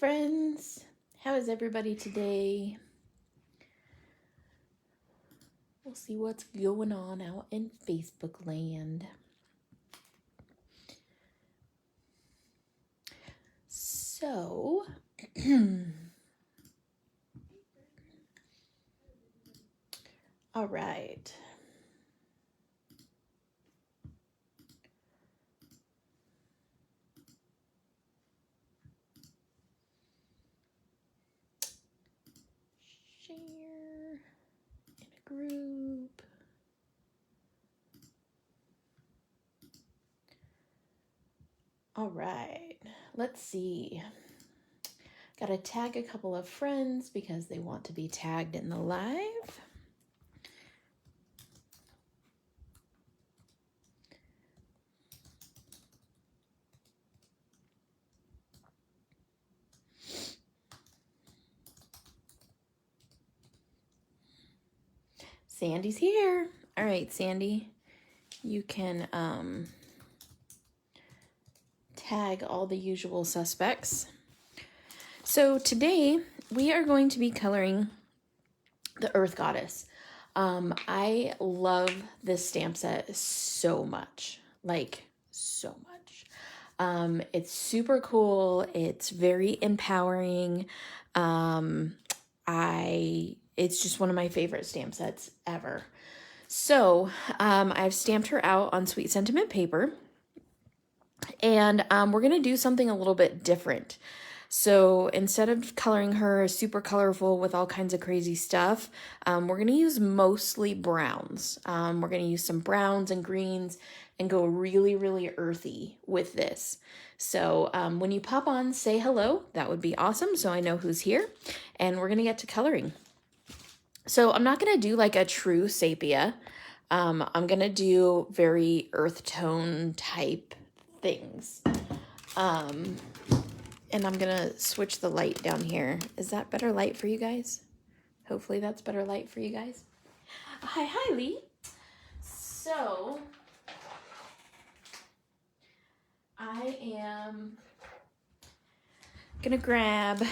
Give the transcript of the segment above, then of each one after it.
friends. How is everybody today? We'll see what's going on out in Facebook land. So, all right. Share in a group. All right, let's see. Got to tag a couple of friends because they want to be tagged in the live. Sandy's here. All right, Sandy, you can tag all the usual suspects. So today we are going to be coloring the Earth Goddess. I love this stamp set so much, like so much. It's super cool. It's very empowering. It's just one of my favorite stamp sets ever. So I've stamped her out on Sweet Sentiment paper, and we're going to do something a little bit different. So instead of coloring her super colorful with all kinds of crazy stuff, we're going to use mostly browns. We're going to use some browns and greens and go really, really earthy with this. So when you pop on, say hello. That would be awesome. So I know who's here, and we're going to get to coloring. So I'm not going to do like a true sepia. I'm going to do very earth tone type things. And I'm going to switch the light down here. Is that better light for you guys? Hopefully that's better light for you guys. Hi, Lee. So, I am going to grab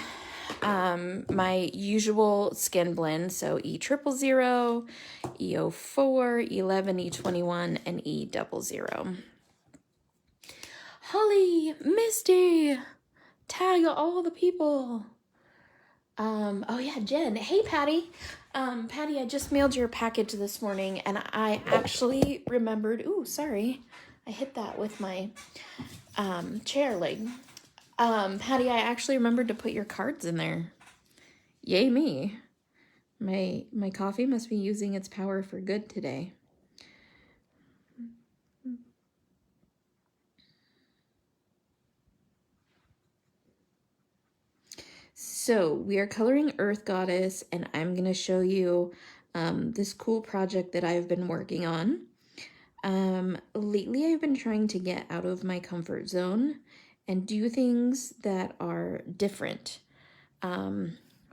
my usual skin blend. So E000, E04, E11, E21, and E00. Holly, Misty, tag all the people. Oh yeah, Jen. Hey, Patty. Patty, I just mailed your package this morning, and I actually remembered. Ooh, sorry. I hit that with my chair leg. Patty, I actually remembered to put your cards in there. Yay me. My coffee must be using its power for good today. So we are coloring Earth Goddess, and I'm going to show you this cool project that I've been working on. Lately, I've been trying to get out of my comfort zone and do things that are different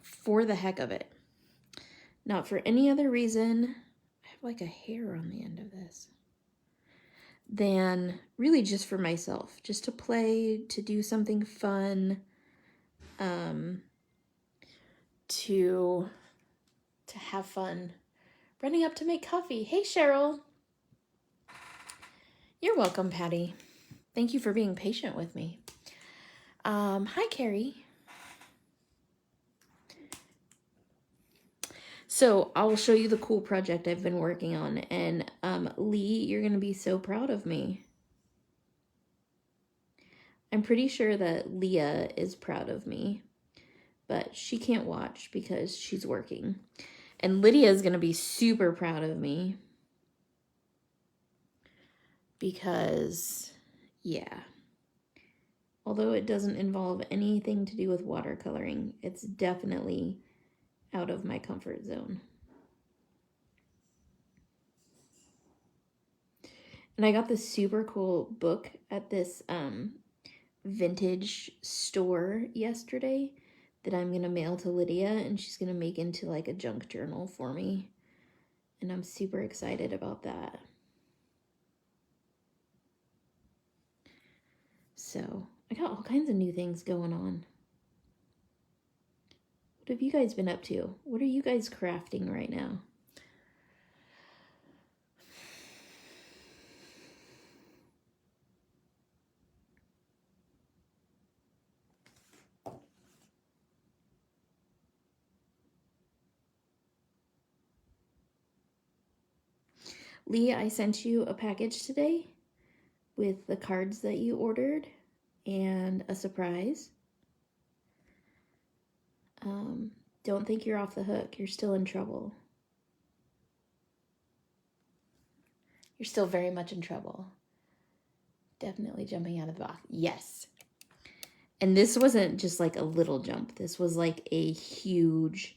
for the heck of it. Not for any other reason. I have like a hair on the end of this. Than really just for myself. Just to play, to do something fun. To have fun. Running up to make coffee. Hey, Cheryl. You're welcome, Patty. Thank you for being patient with me. Hi, Carrie. So I'll show you the cool project I've been working on. And Lee, you're going to be so proud of me. I'm pretty sure that Leah is proud of me. But she can't watch because she's working. And Lydia is going to be super proud of me. Because, yeah. Although it doesn't involve anything to do with watercoloring, it's definitely out of my comfort zone. And I got this super cool book at this vintage store yesterday that I'm going to mail to Lydia, and she's going to make into like a junk journal for me. And I'm super excited about that. So I got all kinds of new things going on. What have you guys been up to? What are you guys crafting right now? Lee, I sent you a package today with the cards that you ordered and a surprise. Don't think you're off the hook. You're still in trouble. You're still very much in trouble. Definitely jumping out of the box. Yes. And this wasn't just like a little jump. This was like a huge,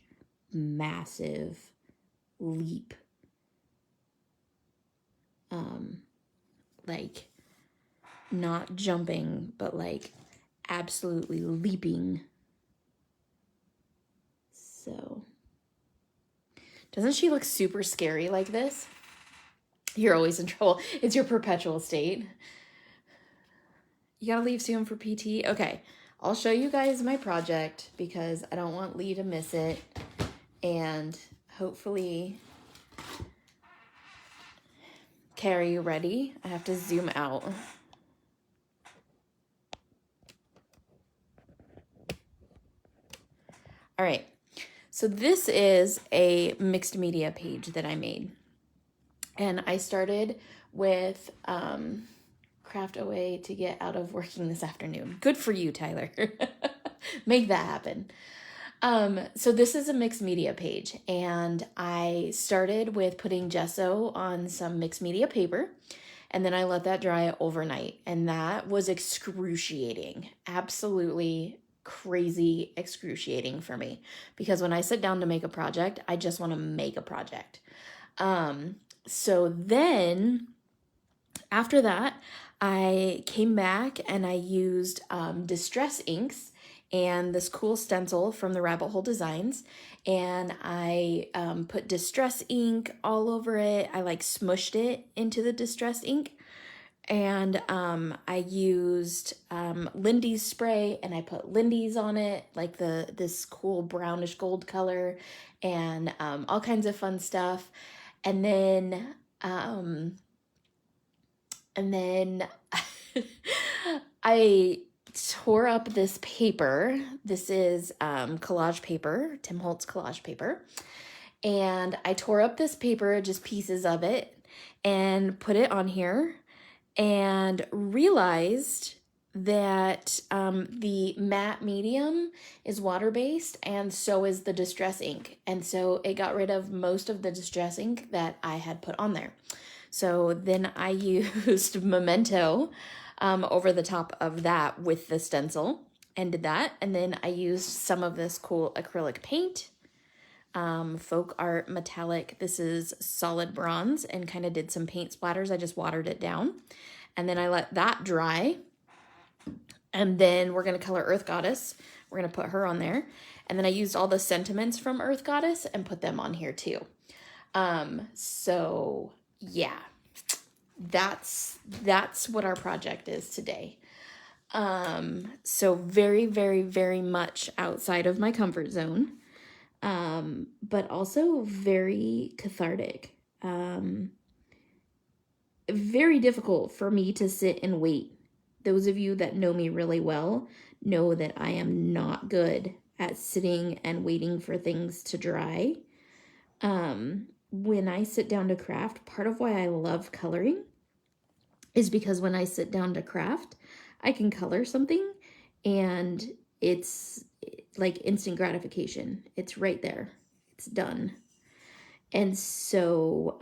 massive leap. Like not jumping, but like absolutely leaping. So, doesn't she look super scary like this? You're always in trouble. It's your perpetual state. You gotta leave soon for PT? Okay, I'll show you guys my project because I don't want Lee to miss it. And hopefully... Okay, are you ready? I have to zoom out. All right, so this is a mixed media page that I made. And I started with craft away to get out of working this afternoon. Good for you, Tyler. Make that happen. So this is a mixed media page, and I started with putting gesso on some mixed media paper, and then I let that dry overnight, and that was excruciating. Absolutely crazy excruciating for me, because when I sit down to make a project, I just want to make a project. So then after that, I came back and I used distress inks and this cool stencil from the Rabbit Hole Designs, and I put distress ink all over it. I like smushed it into the distress ink, and I used Lindy's spray, and I put Lindy's on it, like this cool brownish gold color, and all kinds of fun stuff. And then I tore up this paper. This is collage paper, Tim Holtz collage paper. And I tore up this paper, just pieces of it, and put it on here, and realized that the matte medium is water-based, and so is the distress ink. And so it got rid of most of the distress ink that I had put on there. So then I used Memento over the top of that with the stencil and did that. And then I used some of this cool acrylic paint, Folk Art Metallic. This is solid bronze, and kind of did some paint splatters. I just watered it down. And then I let that dry. And then we're going to color Earth Goddess. We're going to put her on there. And then I used all the sentiments from Earth Goddess and put them on here too. So yeah, that's what our project is today. So very, very, very much outside of my comfort zone, but also very cathartic. Very difficult for me to sit and wait. Those of you that know me really well know that I am not good at sitting and waiting for things to dry. When I sit down to craft, part of why I love coloring is because when I sit down to craft, I can color something and it's like instant gratification. It's right there. It's done. And so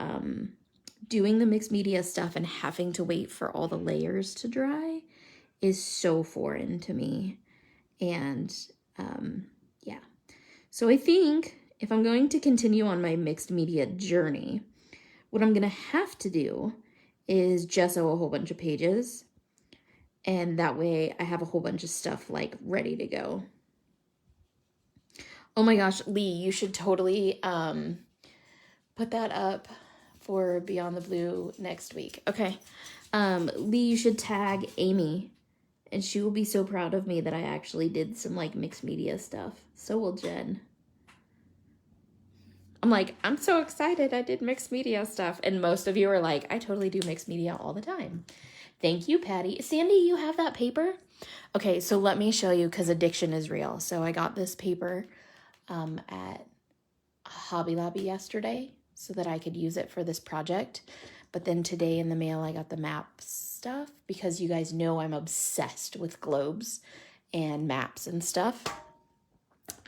doing the mixed media stuff and having to wait for all the layers to dry is so foreign to me. And yeah. So I think if I'm going to continue on my mixed media journey, what I'm going to have to do is gesso a whole bunch of pages. And that way I have a whole bunch of stuff like ready to go. Oh my gosh, Lee, you should totally put that up for Beyond the Blue next week. Okay. Lee, you should tag Amy, and she will be so proud of me that I actually did some like mixed media stuff. So will Jen. I'm like, I'm so excited I did mixed media stuff. And most of you are like, I totally do mixed media all the time. Thank you, Patty. Sandy, you have that paper? Okay, so let me show you, because addiction is real. So I got this paper at Hobby Lobby yesterday so that I could use it for this project. But then today in the mail, I got the map stuff, because you guys know I'm obsessed with globes and maps and stuff.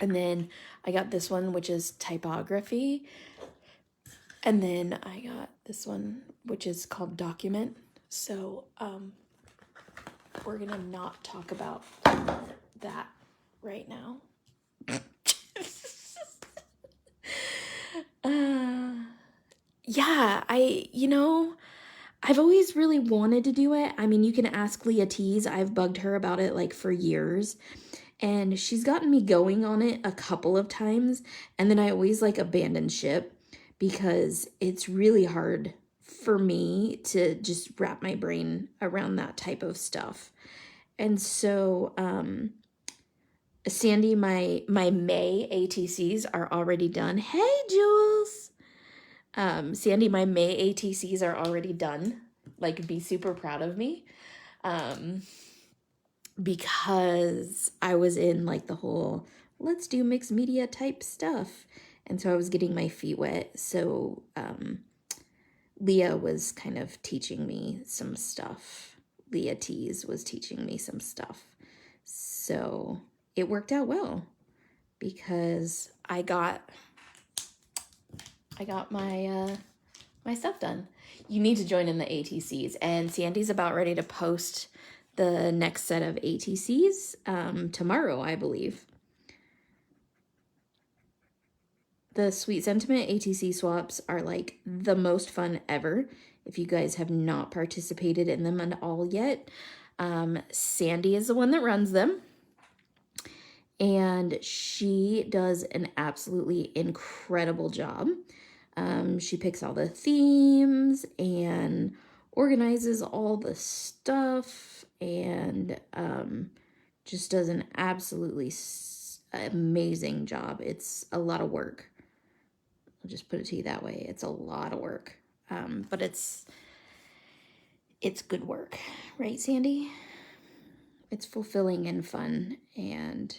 And then I got this one, which is typography. And then I got this one, which is called document. So we're going to not talk about that right now. Yeah, I've always really wanted to do it. I mean, you can ask Leah Tees. I've bugged her about it like for years. And she's gotten me going on it a couple of times. And then I always like abandon ship, because it's really hard for me to just wrap my brain around that type of stuff. And so, Sandy, my May ATCs are already done. Hey, Jules. Sandy, my May ATCs are already done. Like, be super proud of me. Because I was in like the whole, let's do mixed media type stuff. And so I was getting my feet wet. So, Leah was kind of teaching me some stuff. Leah Tees was teaching me some stuff. So it worked out well, because I got my my stuff done. You need to join in the ATCs, and Sandy's about ready to post the next set of ATCs tomorrow, I believe. The Sweet Sentiment ATC swaps are like the most fun ever. If you guys have not participated in them at all yet, Sandy is the one that runs them. And she does an absolutely incredible job. She picks all the themes and organizes all the stuff, and just does an absolutely amazing job. It's a lot of work. I'll just put it to you that way. It's a lot of work. But it's good work, right, Sandy? It's fulfilling and fun, and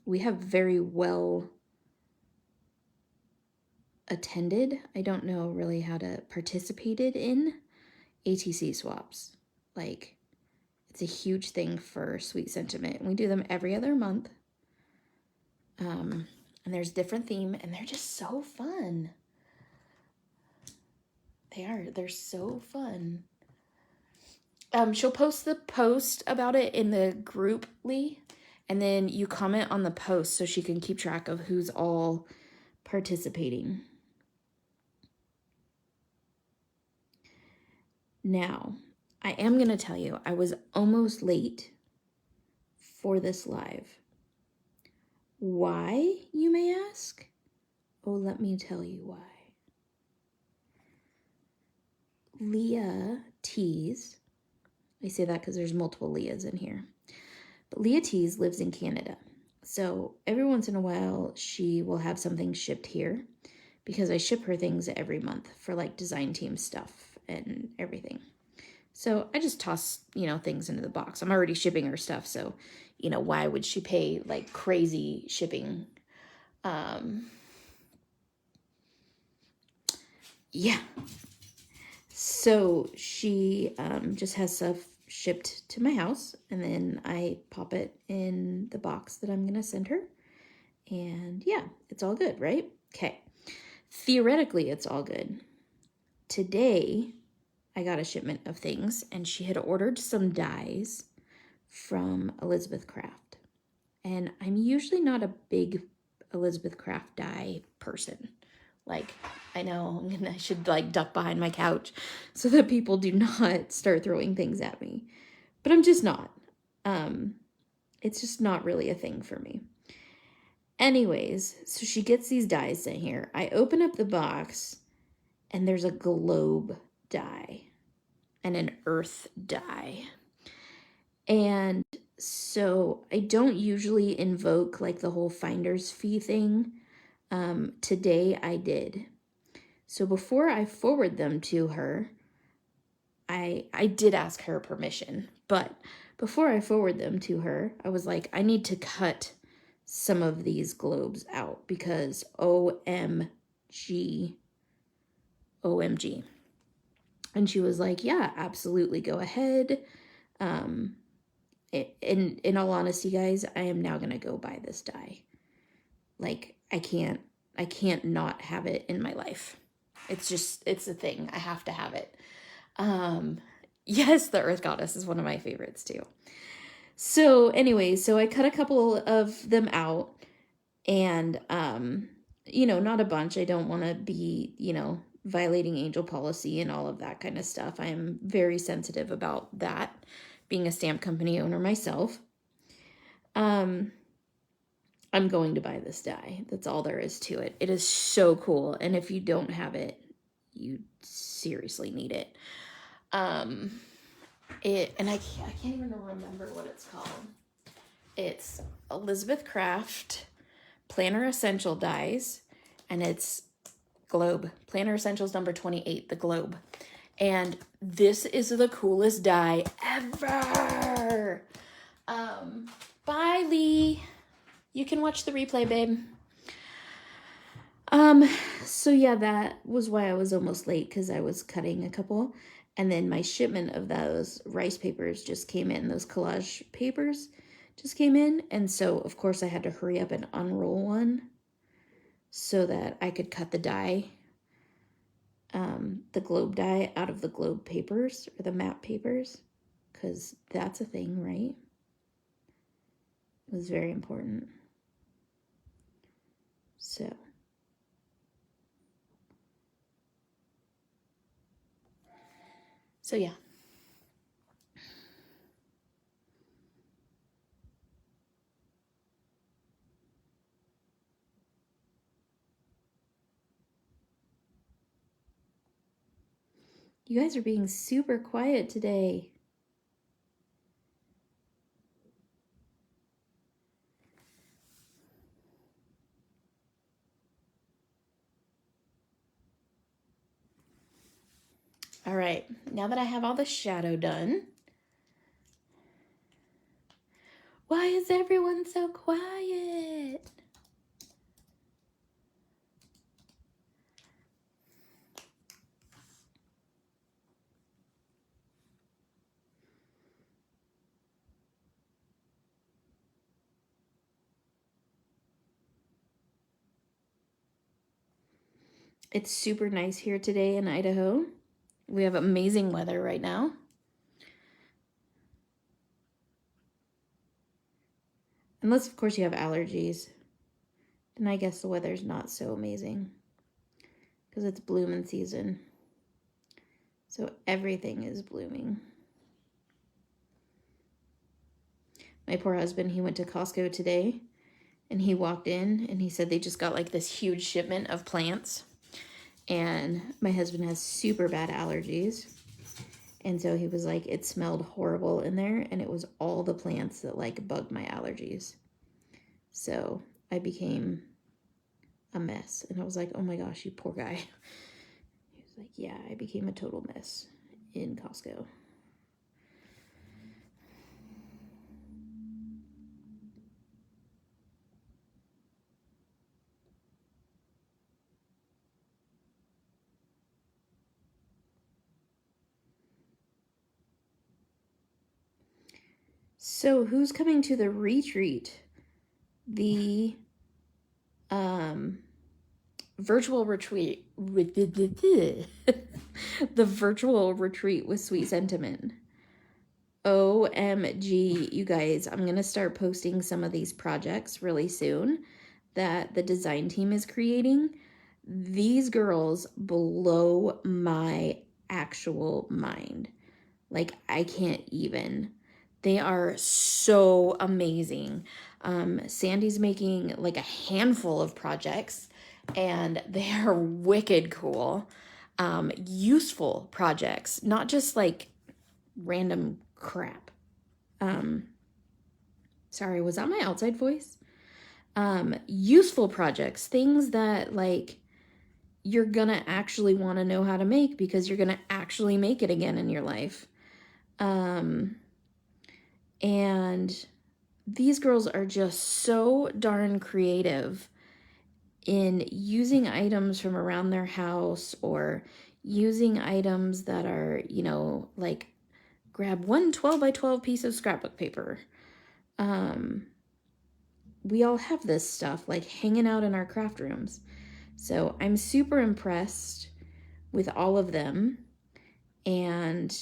we have very well attended. I don't know really how to participated in ATC swaps. Like, it's a huge thing for Sweet Sentiment. We do them every other month. And there's different theme, and they're just so fun. They're so fun. She'll post the post about it in the group, Lee, and then you comment on the post so she can keep track of who's all participating. Now, I am going to tell you, I was almost late for this live. Why, you may ask? Oh, let me tell you why. Leah Tees, I say that because there's multiple Leahs in here, but Leah Tees lives in Canada. So every once in a while, she will have something shipped here, because I ship her things every month for like design team stuff and everything. So I just toss, things into the box. I'm already shipping her stuff, so, why would she pay like crazy shipping? Yeah. So she just has stuff shipped to my house, and then I pop it in the box that I'm going to send her. And yeah, it's all good, right? Okay. Theoretically, it's all good. Today, I got a shipment of things, and she had ordered some dies from Elizabeth Craft. And I'm usually not a big Elizabeth Craft die person. Like, I know I should like duck behind my couch so that people do not start throwing things at me. But I'm just not. It's just not really a thing for me. Anyways, so she gets these dies in here. I open up the box, and there's a globe die and an earth die. And so I don't usually invoke like the whole finder's fee thing. Today I did. So before I forward them to her, I did ask her permission, but before I forward them to her, I was like, I need to cut some of these globes out because OMG. And she was like, yeah, absolutely, go ahead. In all honesty, guys, I am now going to go buy this die. Like, I can't not have it in my life. It's a thing. I have to have it. Yes, the Earth Goddess is one of my favorites too. So anyway, so I cut a couple of them out and, not a bunch. I don't want to be, violating angel policy and all of that kind of stuff. I am very sensitive about that, being a stamp company owner myself. I'm going to buy this die. That's all there is to it. It is so cool. And if you don't have it, you seriously need it. And I can't even remember what it's called. It's Elizabeth Craft Planner Essential Dies, and it's Globe. Planner Essentials number 28, the Globe. And this is the coolest die ever. Bye, Lee. You can watch the replay, babe. So yeah, that was why I was almost late, because I was cutting a couple. And then my shipment of those rice papers just came in. Those collage papers just came in. And so, of course, I had to hurry up and unroll one so that I could cut the die, the globe die, out of the globe papers or the map papers, because that's a thing, right? It was very important. So yeah. You guys are being super quiet today. All right, now that I have all the shadow done, why is everyone so quiet? It's super nice here today in Idaho. We have amazing weather right now. Unless, of course, you have allergies. Then I guess the weather's not so amazing because it's blooming season. So everything is blooming. My poor husband, he went to Costco today and he walked in and he said they just got like this huge shipment of plants. And my husband has super bad allergies. And so he was like, it smelled horrible in there. And it was all the plants that like bugged my allergies. So I became a mess. And I was like, oh my gosh, you poor guy. He was like, yeah, I became a total mess in Costco. So who's coming to the retreat? The virtual retreat with the virtual retreat with Sweet Sentiment. OMG, you guys, I'm going to start posting some of these projects really soon that the design team is creating. These girls blow my actual mind. Like, I can't even. They are so amazing. Sandy's making like a handful of projects and they are wicked cool. Useful projects, not just like random crap. Sorry, was that my outside voice? Useful projects, things that like you're gonna actually want to know how to make because you're gonna actually make it again in your life. And these girls are just so darn creative in using items from around their house or using items that are, you know, like grab one 12 by 12 piece of scrapbook paper. We all have this stuff like hanging out in our craft rooms. So I'm super impressed with all of them and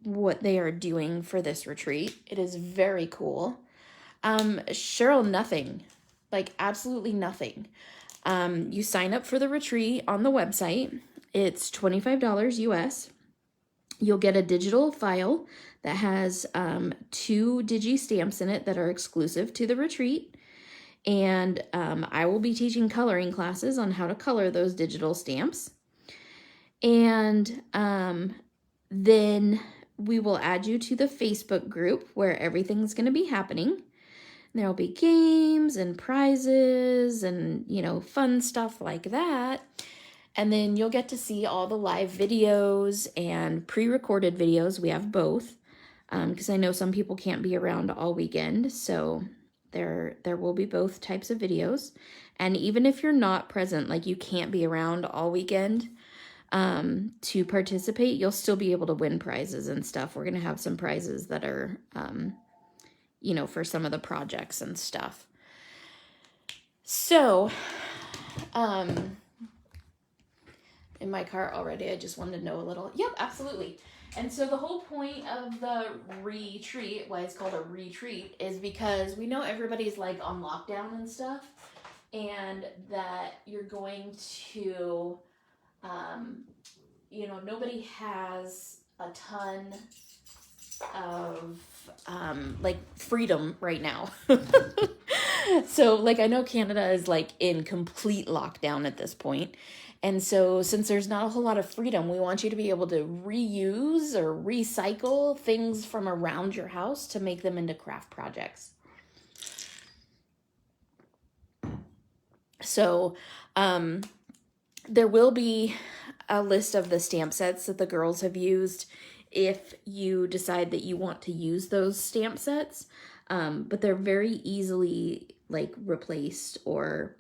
what they are doing for this retreat. It is very cool. Cheryl, nothing. Like absolutely nothing. You sign up for the retreat on the website. It's $25 US. You'll get a digital file that has 2 digi stamps in it that are exclusive to the retreat. And I will be teaching coloring classes on how to color those digital stamps. And then we will add you to the Facebook group where everything's going to be happening. There'll be games and prizes and, you know, fun stuff like that. And then you'll get to see all the live videos and pre-recorded videos. We have both because I know some people can't be around all weekend. So there will be both types of videos. And even if you're not present, like you can't be around all weekend to participate, you'll still be able to win prizes and stuff. We're going to have some prizes that are, you know, for some of the projects and stuff. So, in my car already, I just wanted to know a little. Yep, absolutely. And so the whole point of the retreat, why it's called a retreat, is because we know everybody's like on lockdown and stuff, and that you're going to, you know, nobody has a ton of like freedom right now. So like I know Canada is like in complete lockdown at this point. And so since there's not a whole lot of freedom, we want you to be able to reuse or recycle things from around your house to make them into craft projects. So there will be a list of the stamp sets that the girls have used if you decide that you want to use those stamp sets. But they're very easily like replaced, or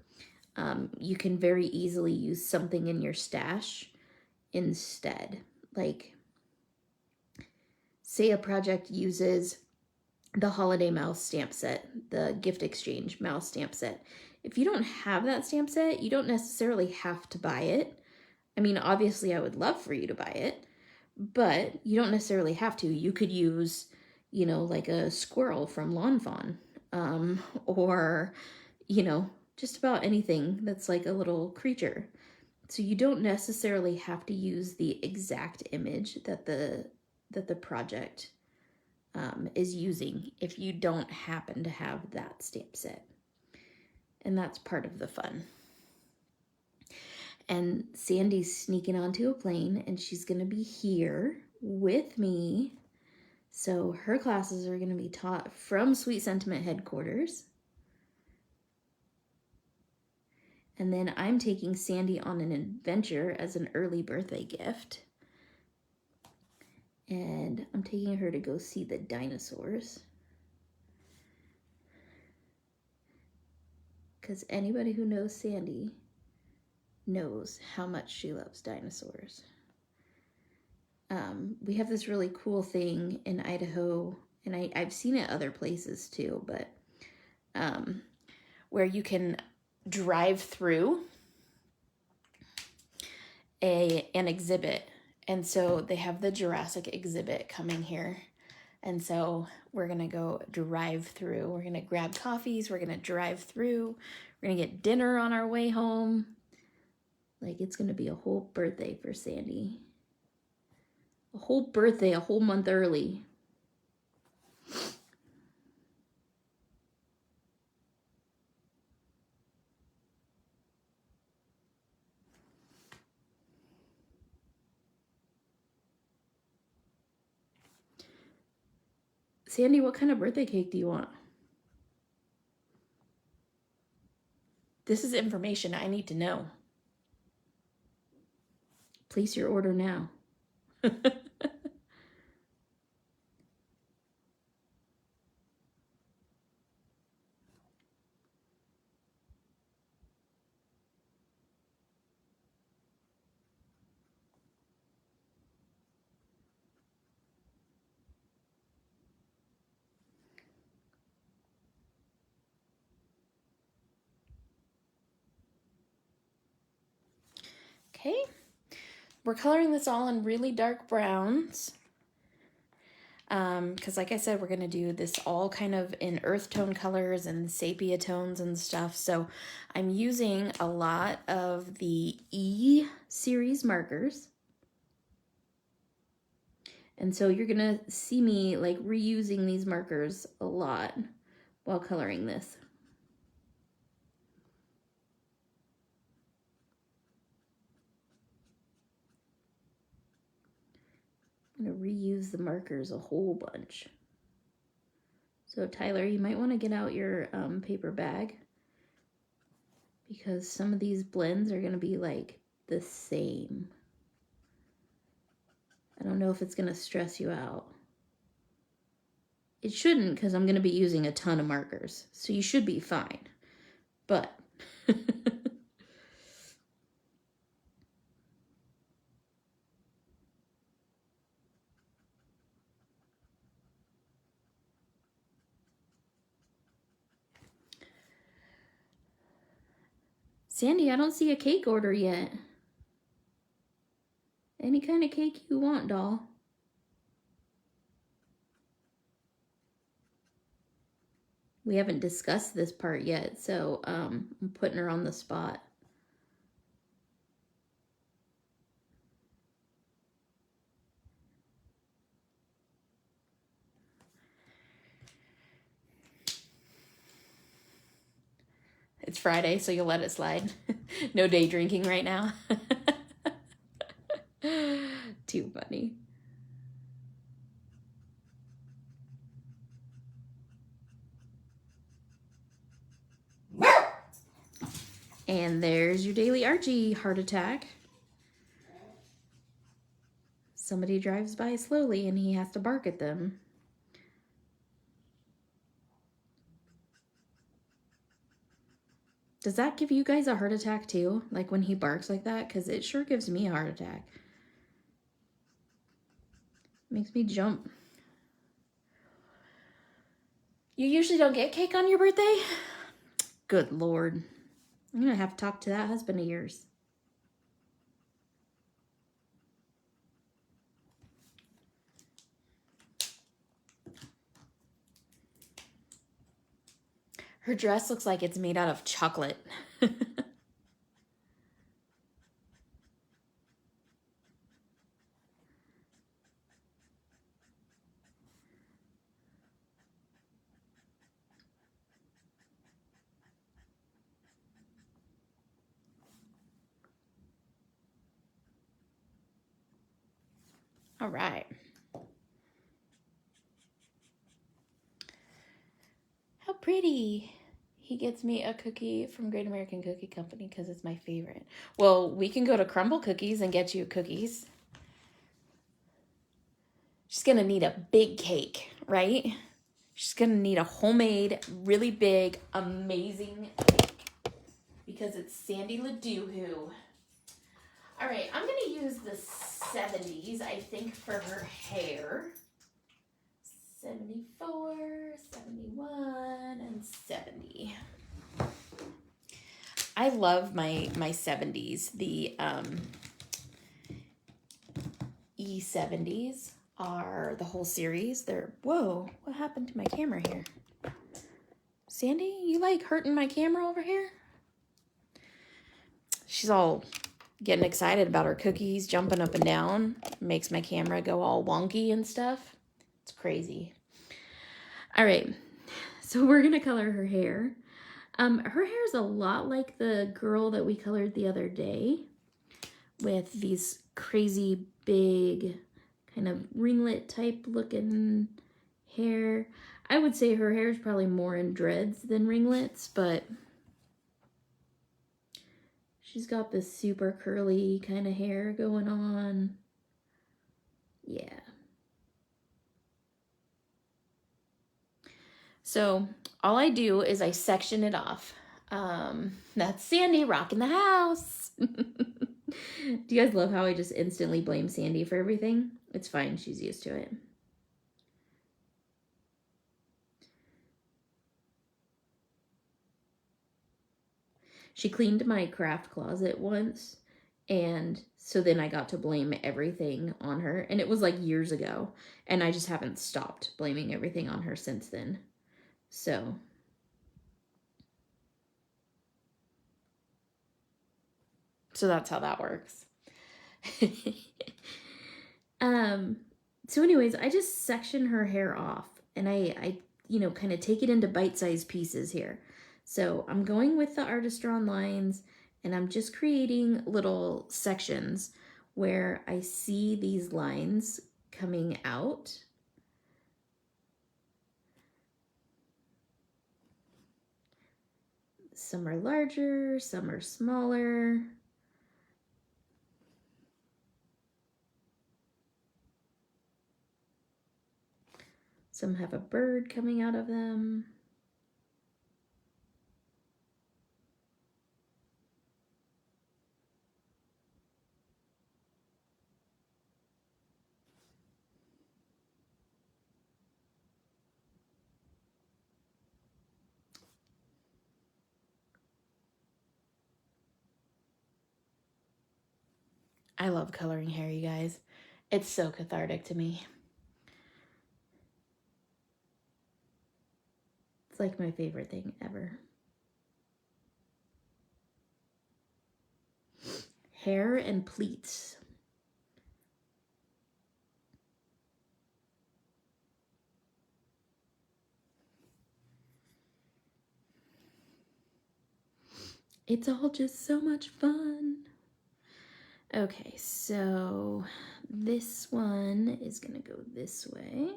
you can very easily use something in your stash instead. Like, say a project uses the holiday mouse stamp set, the gift exchange mouse stamp set. If you don't have that stamp set, you don't necessarily have to buy it. I mean, obviously I would love for you to buy it, but you don't necessarily have to. You could use, you know, like a squirrel from Lawn Fawn, or, you know, just about anything that's like a little creature. So you don't necessarily have to use the exact image that the project is using if you don't happen to have that stamp set. And that's part of the fun. And Sandy's sneaking onto a plane, and she's going to be here with me. So her classes are going to be taught from Sweet Sentiment headquarters. And then I'm taking Sandy on an adventure as an early birthday gift. And I'm taking her to go see the dinosaurs. Because anybody who knows Sandy knows how much she loves dinosaurs. We have this really cool thing in Idaho, and I've seen it other places too, but where you can drive through an exhibit. And so they have the Jurassic exhibit coming here. And so we're going to go drive through. We're going to grab coffees. We're going to drive through. We're going to get dinner on our way home. Like, it's going to be a whole birthday for Sandy. A whole birthday, a whole month early. Sandy, what kind of birthday cake do you want? This is information I need to know. Place your order now. Okay, we're coloring this all in really dark browns. Because like I said, we're going to do this all kind of in earth tone colors and sepia tones and stuff. So I'm using a lot of the E series markers. And so you're going to see me like reusing these markers a lot while coloring this. I'm going to reuse the markers a whole bunch. So Tyler, you might want to get out your paper bag because some of these blends are going to be like the same. I don't know if it's going to stress you out. It shouldn't, because I'm going to be using a ton of markers, so you should be fine. But Sandy, I don't see a cake order yet. Any kind of cake you want, doll. We haven't discussed this part yet, so I'm putting her on the spot. It's Friday, so you'll let it slide. No day drinking right now. Too funny. And there's your daily Archie heart attack. Somebody drives by slowly and he has to bark at them. Does that give you guys a heart attack too? Like when he barks like that? Because it sure gives me a heart attack. Makes me jump. You usually don't get cake on your birthday? Good Lord. I'm going to have to talk to that husband of yours. Her dress looks like it's made out of chocolate. All right. How pretty. He gets me a cookie from Great American Cookie Company because it's my favorite. Well, we can go to Crumble Cookies and get you cookies. She's going to need a big cake, right? She's going to need a homemade, really big, amazing cake because it's Sandy Ladoohoo. All right, I'm going to use the 70s, I think, for her hair. 74, 71, and 70. I love my 70s. The E70s are the whole series. They're, whoa, what happened to my camera here? Sandy, you like hurting my camera over here? She's all getting excited about her cookies, jumping up and down. Makes my camera go all wonky and stuff. It's crazy. All right, so we're gonna color her hair. Her hair is a lot like the girl that we colored the other day with these crazy big kind of ringlet type looking hair. I would say her hair is probably more in dreads than ringlets, but She's got this super curly kind of hair going on. Yeah. So all I do is I section it off. That's Sandy rocking the house. Do you guys love how I just instantly blame Sandy for everything? It's fine. She's used to it. She cleaned my craft closet once, and so then I got to blame everything on her. And it was like years ago, and I just haven't stopped blaming everything on her since then. So that's how that works. So anyways, I just section her hair off, and I you know, kind of take it into bite-sized pieces here. So I'm going with the artist drawn lines, and I'm just creating little sections where I see these lines coming out. Some are larger, some are smaller. Some have a bird coming out of them. I love coloring hair, you guys. It's so cathartic to me. It's like my favorite thing ever. Hair and pleats. It's all just so much fun. Okay, so this one is gonna go this way.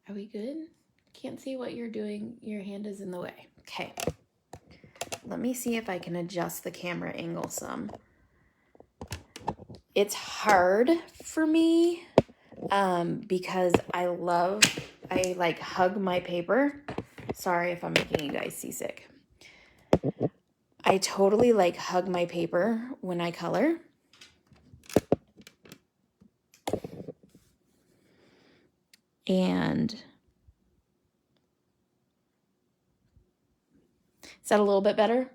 Are we good? Can't see what you're doing. Your hand is in the way. Okay. Let me see if I can adjust the camera angle some. It's hard for me because I like hug my paper. Sorry if I'm making you guys seasick. I totally like hug my paper when I color. And is that a little bit better?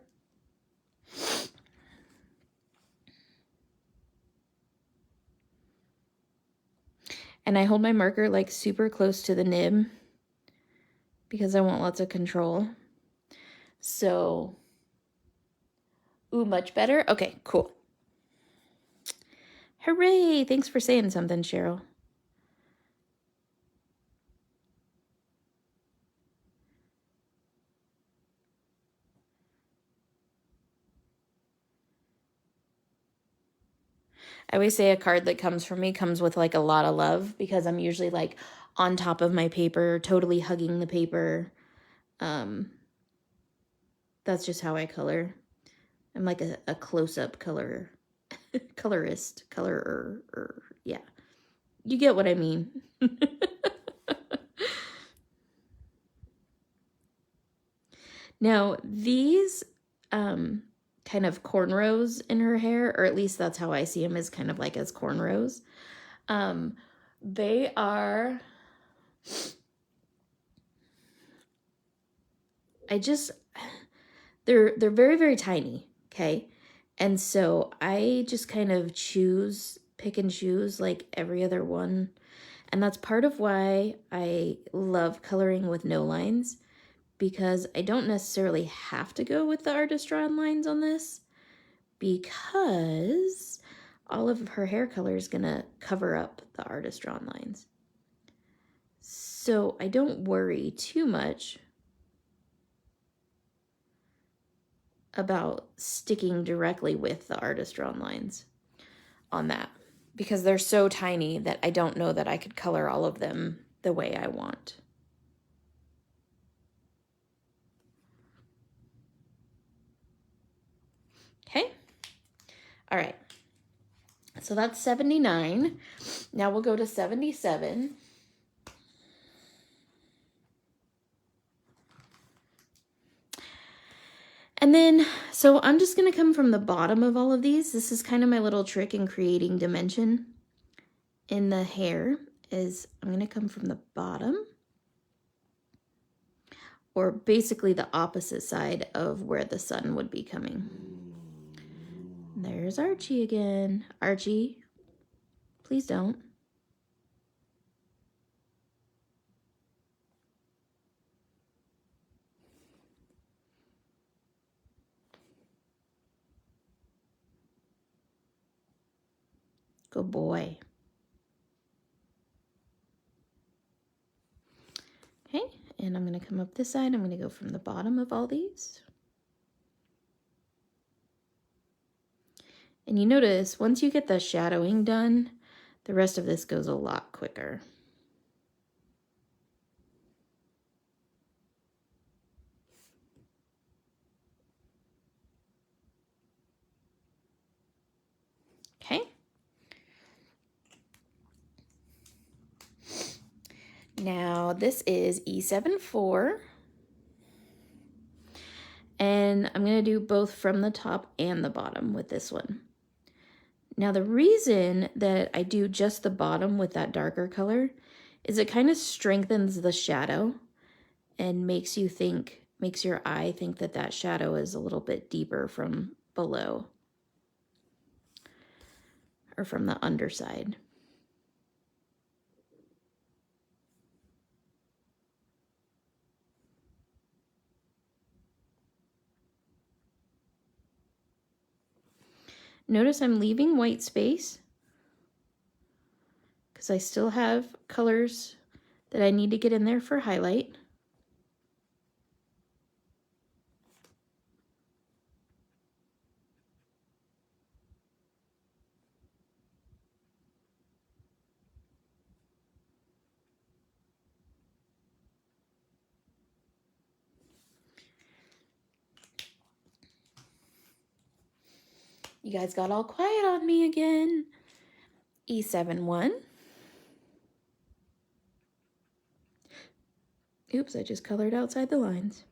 And I hold my marker like super close to the nib because I want lots of control. So, ooh, much better? Okay, cool. Hooray! Thanks for saying something, Cheryl. I always say a card that comes from me comes with like a lot of love because I'm usually like on top of my paper, totally hugging the paper. That's just how I color. I'm like a close-up colorer, yeah. You get what I mean. Now, these kind of cornrows in her hair, or at least that's how I see them, as kind of like as cornrows. They are, they're very, very tiny, okay? And so I just kind of pick and choose like every other one. And that's part of why I love coloring with no lines, because I don't necessarily have to go with the artist drawn lines on this, because all of her hair color is gonna cover up the artist drawn lines. So I don't worry too much about sticking directly with the artist drawn lines on that, because they're so tiny that I don't know that I could color all of them the way I want. Okay. All right. So that's 79. Now we'll go to 77. And then, so I'm just going to come from the bottom of all of these. This is kind of my little trick in creating dimension in the hair, is I'm going to come from the bottom, or basically the opposite side of where the sun would be coming. There's Archie again. Archie, please don't. Good boy. Okay, and I'm going to come up this side. I'm going to go from the bottom of all these. And you notice once you get the shadowing done, the rest of this goes a lot quicker. Okay. Now this is E74. And I'm going to do both from the top and the bottom with this one. Now the reason that I do just the bottom with that darker color is it kind of strengthens the shadow and makes your eye think that that shadow is a little bit deeper from below or from the underside. Notice I'm leaving white space because I still have colors that I need to get in there for highlight. You guys got all quiet on me again. E71. Oops, I just colored outside the lines.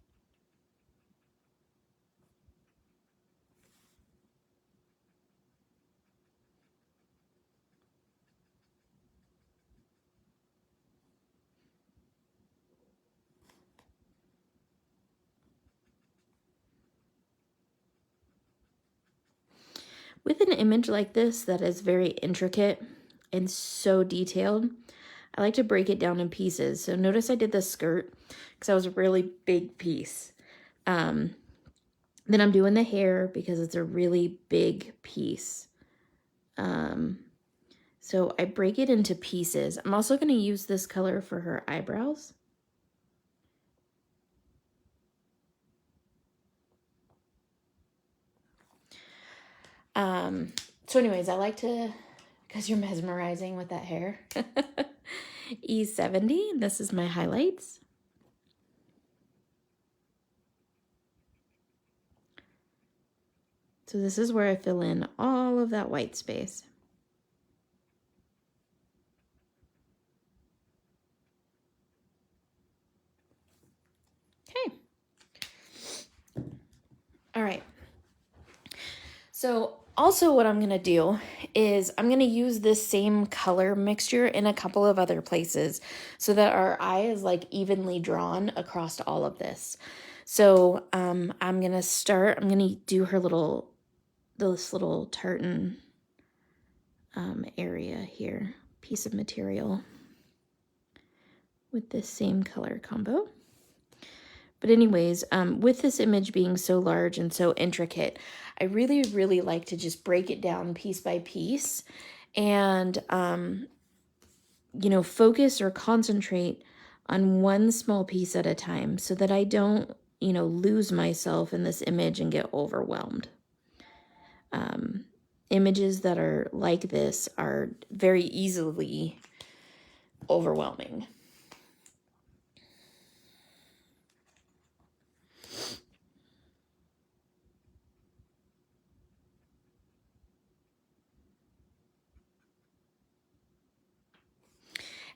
With an image like this that is very intricate and so detailed, I like to break it down in pieces. So notice I did the skirt because that was a really big piece. Then I'm doing the hair because it's a really big piece. So I break it into pieces. I'm also going to use this color for her eyebrows. So anyways, I like to, because you're mesmerizing with that hair. E70, this is my highlights. So this is where I fill in all of that white space. Okay. All right. So also what I'm going to do is I'm going to use this same color mixture in a couple of other places so that our eye is like evenly drawn across all of this. So I'm going to do her this little tartan area here, piece of material with this same color combo. But anyways, with this image being so large and so intricate, I really, really like to just break it down piece by piece and, you know, focus or concentrate on one small piece at a time so that I don't, you know, lose myself in this image and get overwhelmed. Images that are like this are very easily overwhelming.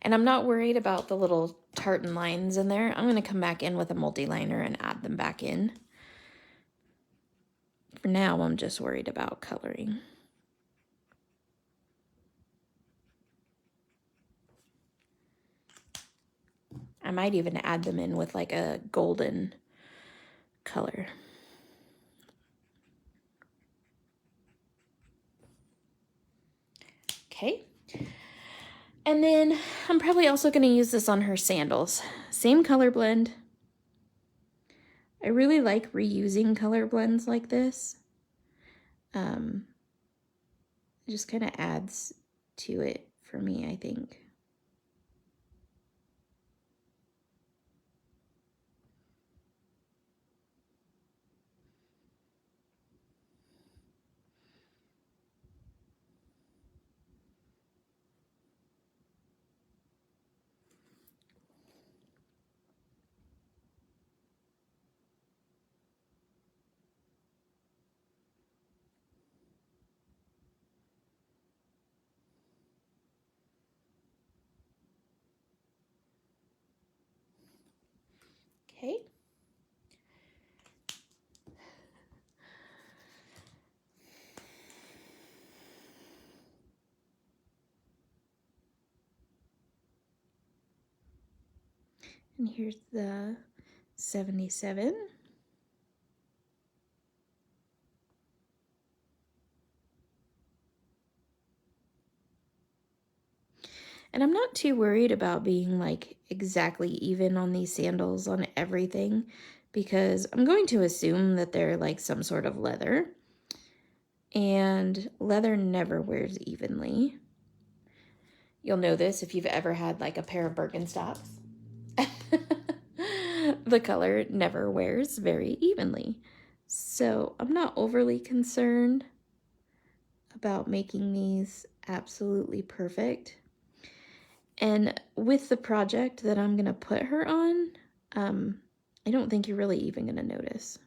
And I'm not worried about the little tartan lines in there. I'm going to come back in with a multi-liner and add them back in. For now, I'm just worried about coloring. I might even add them in with like a golden color. Okay. And then I'm probably also going to use this on her sandals. Same color blend. I really like reusing color blends like this. It just kind of adds to it for me, I think. Okay. And here's the 77. And I'm not too worried about being like exactly even on these sandals on everything, because I'm going to assume that they're like some sort of leather, and leather never wears evenly. You'll know this if you've ever had like a pair of Birkenstocks. The color never wears very evenly. So I'm not overly concerned about making these absolutely perfect. And with the project that I'm going to put her on, I don't think you're really even going to notice.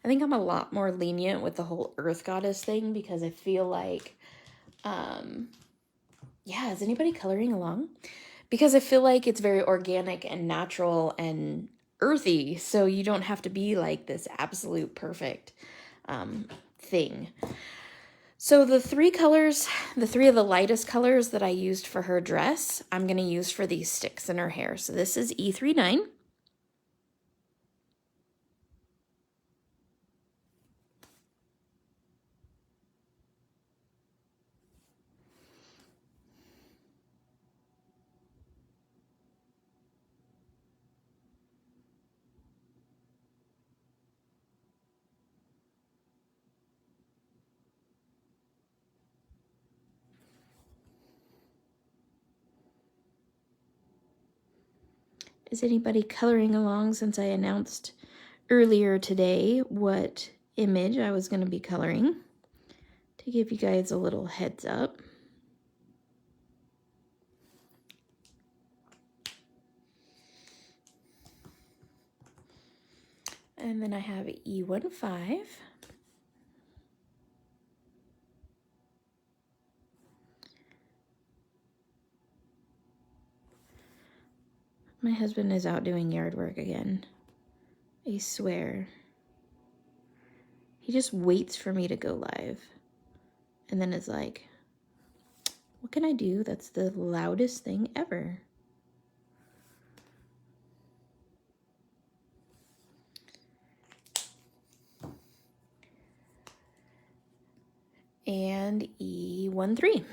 I think I'm a lot more lenient with the whole earth goddess thing because I feel like, yeah, is anybody coloring along? Because I feel like it's very organic and natural and earthy, so you don't have to be like this absolute perfect thing. So the three colors, the three of the lightest colors that I used for her dress, I'm going to use for these sticks in her hair. So this is E39. Is anybody coloring along since I announced earlier today what image I was going to be coloring? To give you guys a little heads up. And then I have E15. My husband is out doing yard work again. I swear. He just waits for me to go live. And then is like, what can I do that's the loudest thing ever? And E13.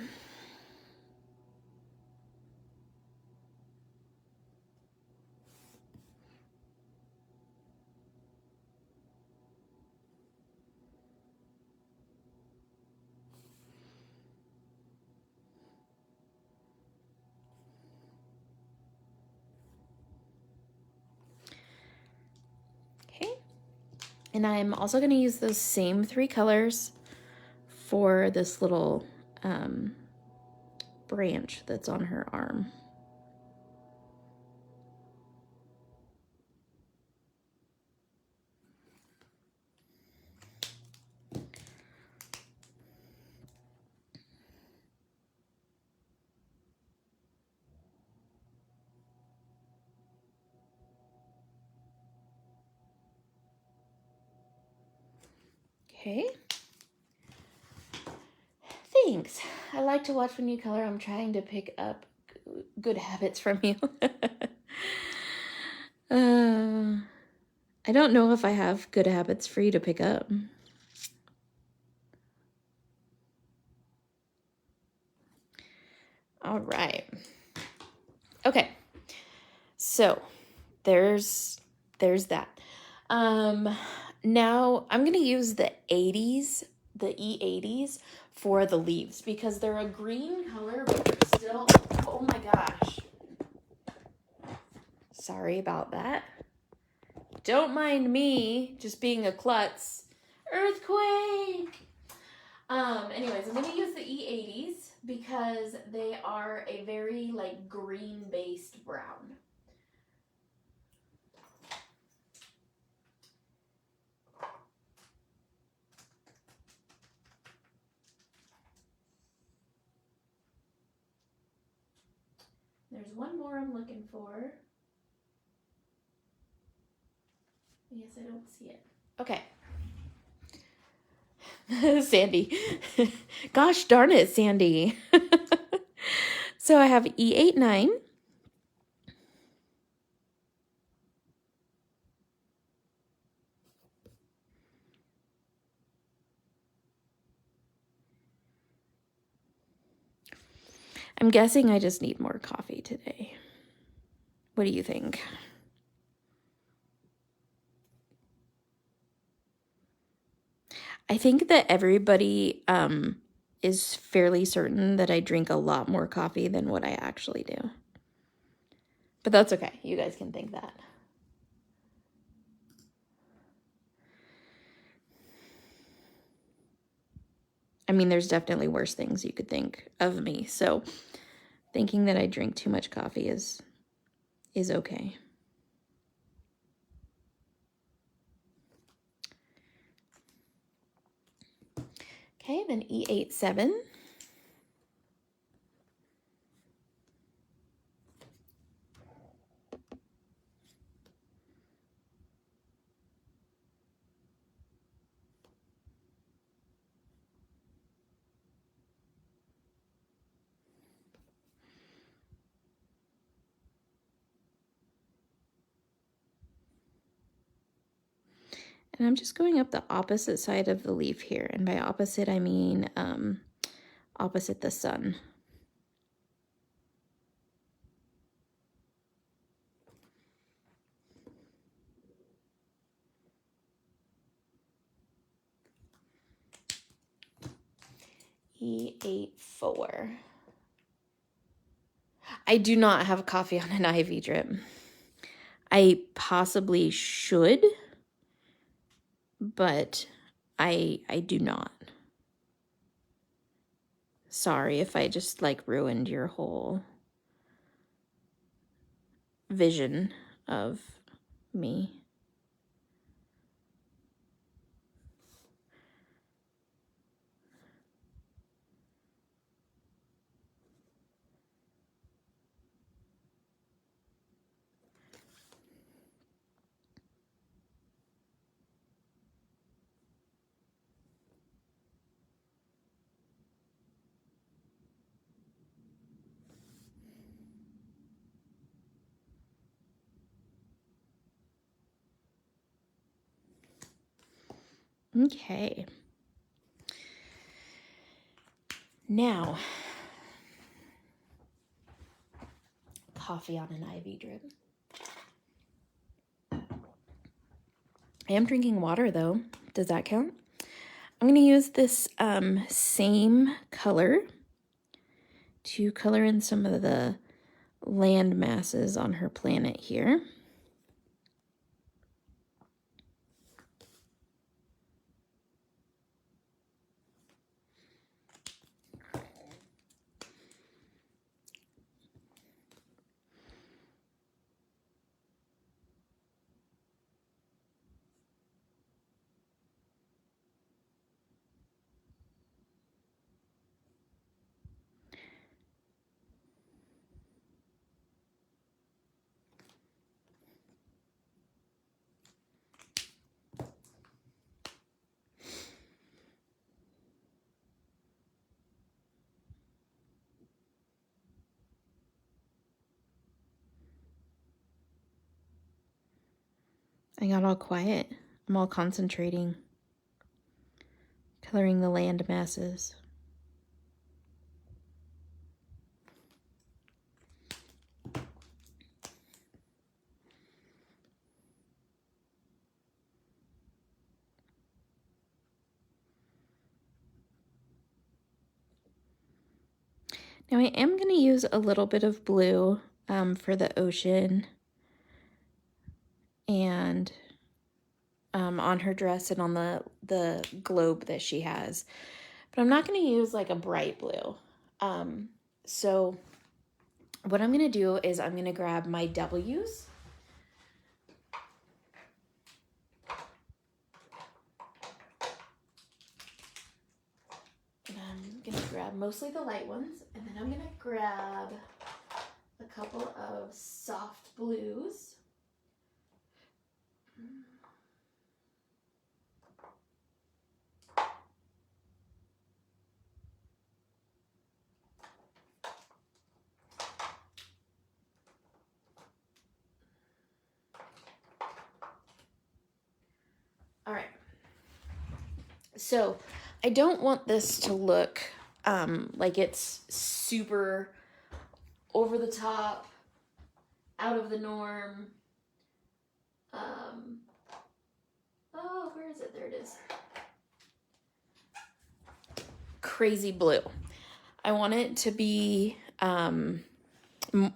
And I'm also going to use those same 3 colors for this little branch that's on her arm. Okay. Thanks. I like to watch when you color. I'm trying to pick up good habits from you. I don't know if I have good habits for you to pick up. All right. Okay. So there's that. Now I'm going to use the 80s, the E80s for the leaves because they're a green color, but they're still, oh my gosh. Sorry about that. Don't mind me just being a klutz. Earthquake! Anyways, I'm going to use the E80s because they are a very like green-based brown. There's one more I'm looking for. Yes, I don't see it. Okay. Sandy. Gosh darn it, Sandy. So I have E89. I'm guessing I just need more coffee today. What do you think? I think that everybody is fairly certain that I drink a lot more coffee than what I actually do. But that's okay. You guys can think that. I mean, there's definitely worse things you could think of me. So thinking that I drink too much coffee is okay. Okay, then E87. And I'm just going up the opposite side of the leaf here. And by opposite, I mean opposite the sun. E84. I do not have coffee on an IV drip. I possibly should, but I do not. Sorry if I just like ruined your whole vision of me. Okay. Now, coffee on an IV drip. I am drinking water though. Does that count? I'm going to use this same color to color in some of the land masses on her planet here. I got all quiet. I'm all concentrating, coloring the land masses. Now I am going to use a little bit of blue for the ocean and on her dress and on the globe that she has. But I'm not going to use like a bright blue. So what I'm going to do is I'm going to grab my W's. And I'm going to grab mostly the light ones. And then I'm going to grab a couple of soft blues. All right. So I don't want this to look like it's super over the top, out of the norm. Oh, where is it? There it is. Crazy blue. I want it to be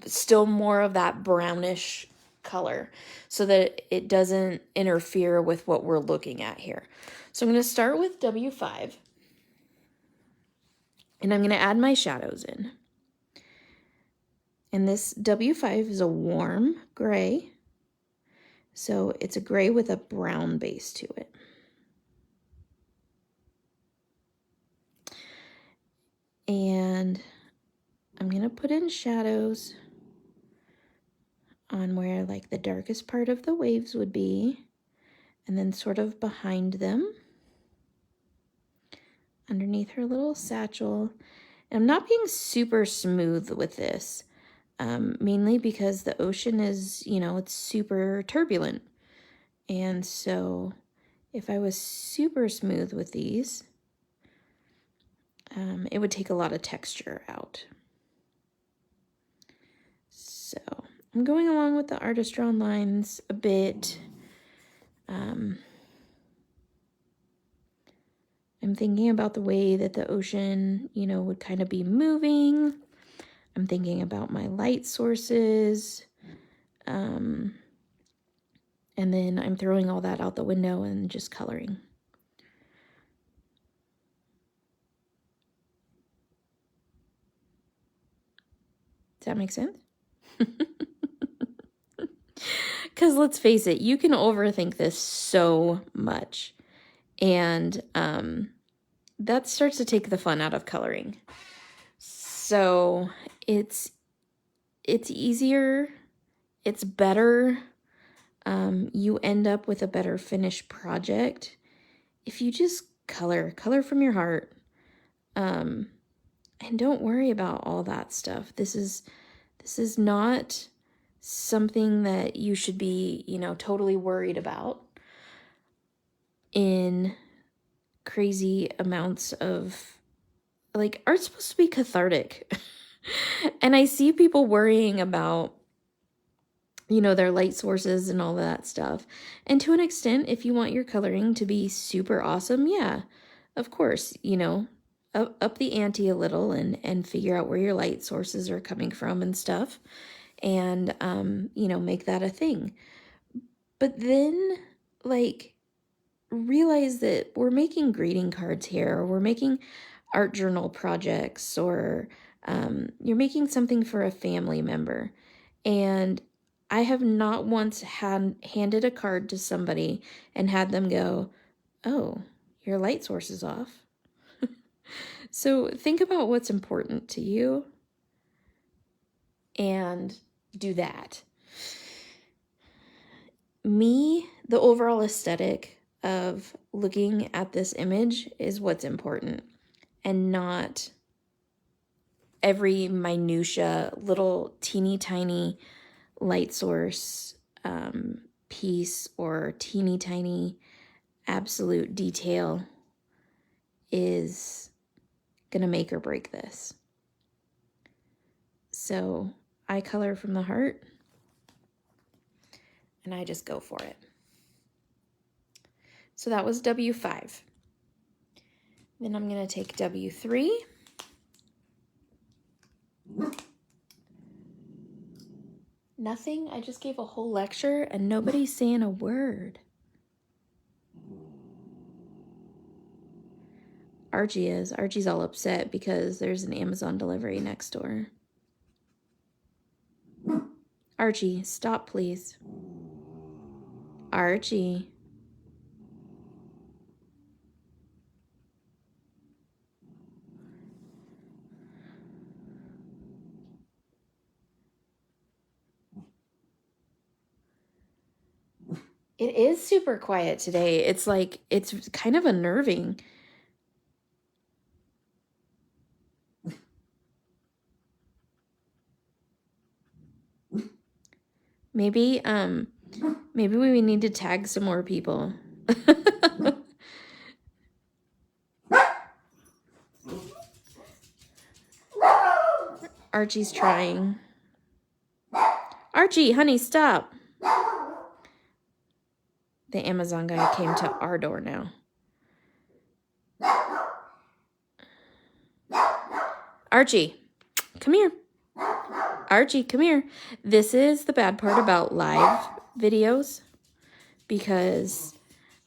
still more of that brownish color so that it doesn't interfere with what we're looking at here. So I'm going to start with W5 and I'm going to add my shadows in. And this W5 is a warm gray. So it's a gray with a brown base to it. And I'm going to put in shadows on where like the darkest part of the waves would be, and then sort of behind them, underneath her little satchel. And I'm not being super smooth with this, mainly because the ocean is, you know, it's super turbulent. And so if I was super smooth with these, it would take a lot of texture out. So I'm going along with the artist drawn lines a bit. I'm thinking about the way that the ocean, you know, would kind of be moving. I'm thinking about my light sources. And then I'm throwing all that out the window and just coloring. Does that make sense? Because let's face it, you can overthink this so much. And that starts to take the fun out of coloring. So it's easier, it's better. You end up with a better finished project if you just color from your heart. And don't worry about all that stuff. This is not something that you should be, you know, totally worried about in crazy amounts of, like, art's supposed to be cathartic. And I see people worrying about, you know, their light sources and all that stuff. And to an extent, if you want your coloring to be super awesome, yeah, of course, you know, up the ante a little and figure out where your light sources are coming from and stuff. And, you know, make that a thing. But then, like, realize that we're making greeting cards here, or we're making art journal projects, or you're making something for a family member. And I have not once handed a card to somebody and had them go, oh, your light source is off. So think about what's important to you and do that. Me, the overall aesthetic of looking at this image is what's important, and not every minutia, little teeny tiny light source piece or teeny tiny absolute detail is gonna make or break this. So I color from the heart and I just go for it. So that was W5. Then I'm gonna take W3. Nothing, I just gave a whole lecture and nobody's saying a word. Archie is. Archie's all upset because there's an Amazon delivery next door. Archie, stop please. Archie. It is super quiet today. It's like, it's kind of unnerving. Maybe we need to tag some more people. Archie's trying. Archie, honey, stop. The Amazon guy came to our door now. Archie, come here. Archie, come here. This is the bad part about live videos because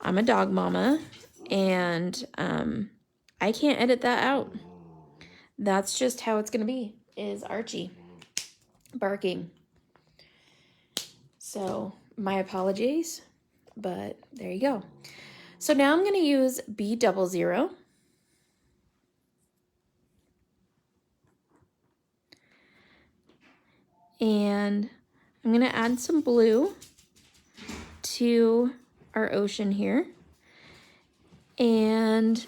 I'm a dog mama and I can't edit that out. That's just how it's going to be, is Archie barking. So my apologies, but there you go. So now I'm going to use B00. And I'm going to add some blue to our ocean here. And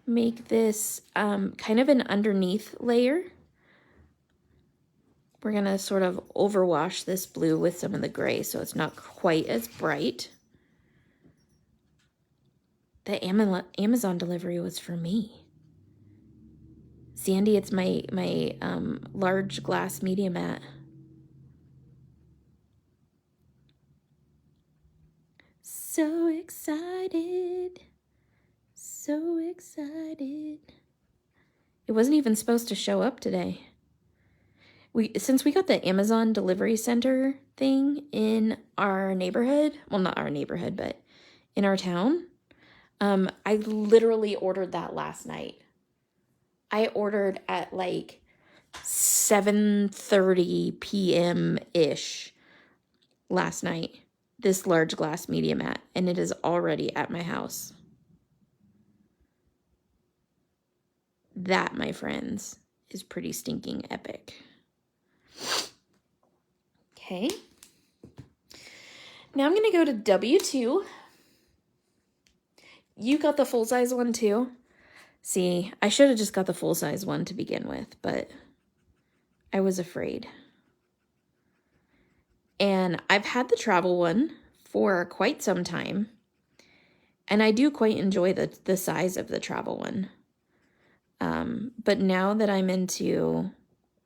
make this kind of an underneath layer. We're going to sort of overwash this blue with some of the gray so it's not quite as bright. The Amazon delivery was for me. Sandy, it's my large glass media mat. So excited. So excited. It wasn't even supposed to show up today. Since we got the Amazon delivery center thing in our neighborhood, well, not our neighborhood, but in our town, I literally ordered that last night. I ordered at like 7:30 p.m.-ish last night, this large glass media mat, and it is already at my house. That, my friends, is pretty stinking epic. Okay. Now I'm going to go to W2. You got the full-size one too? See, I should have just got the full-size one to begin with, but I was afraid. And I've had the travel one for quite some time, and I do quite enjoy the size of the travel one. But now that I'm into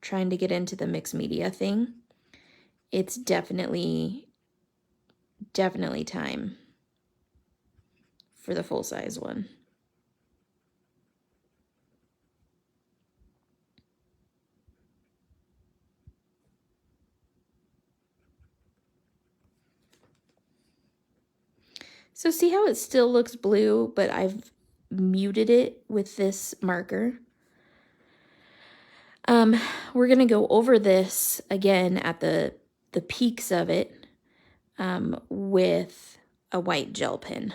trying to get into the mixed media thing, it's definitely time for the full-size one. So see how it still looks blue, but I've muted it with this marker? We're going to go over this again at the peaks of it with a white gel pen.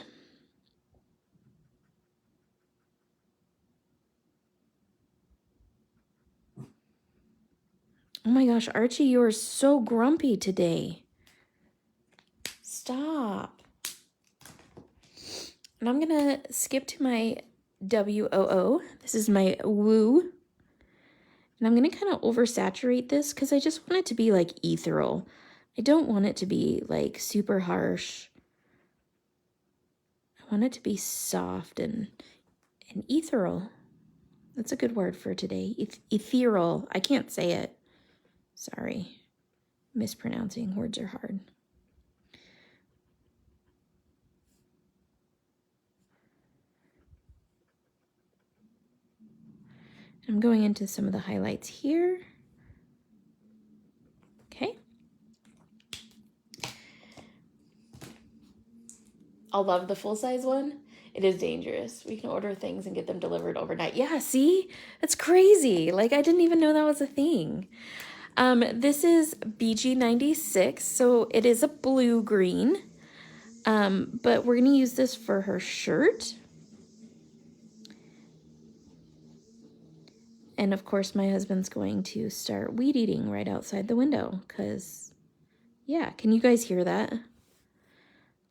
Oh my gosh, Archie, you are so grumpy today. Stop. And I'm going to skip to my WOO. This is my woo. And I'm going to kind of oversaturate this because I just want it to be like ethereal. I don't want it to be like super harsh. I want it to be soft and ethereal. That's a good word for today. Ethereal. I can't say it. Sorry. Mispronouncing words are hard. I'm going into some of the highlights here. Okay. I'll love the full-size one. It is dangerous. We can order things and get them delivered overnight. Yeah, see? That's crazy. Like, I didn't even know that was a thing. This is BG96, so it is a blue-green. But we're going to use this for her shirt. And of course, my husband's going to start weed eating right outside the window because, yeah, can you guys hear that?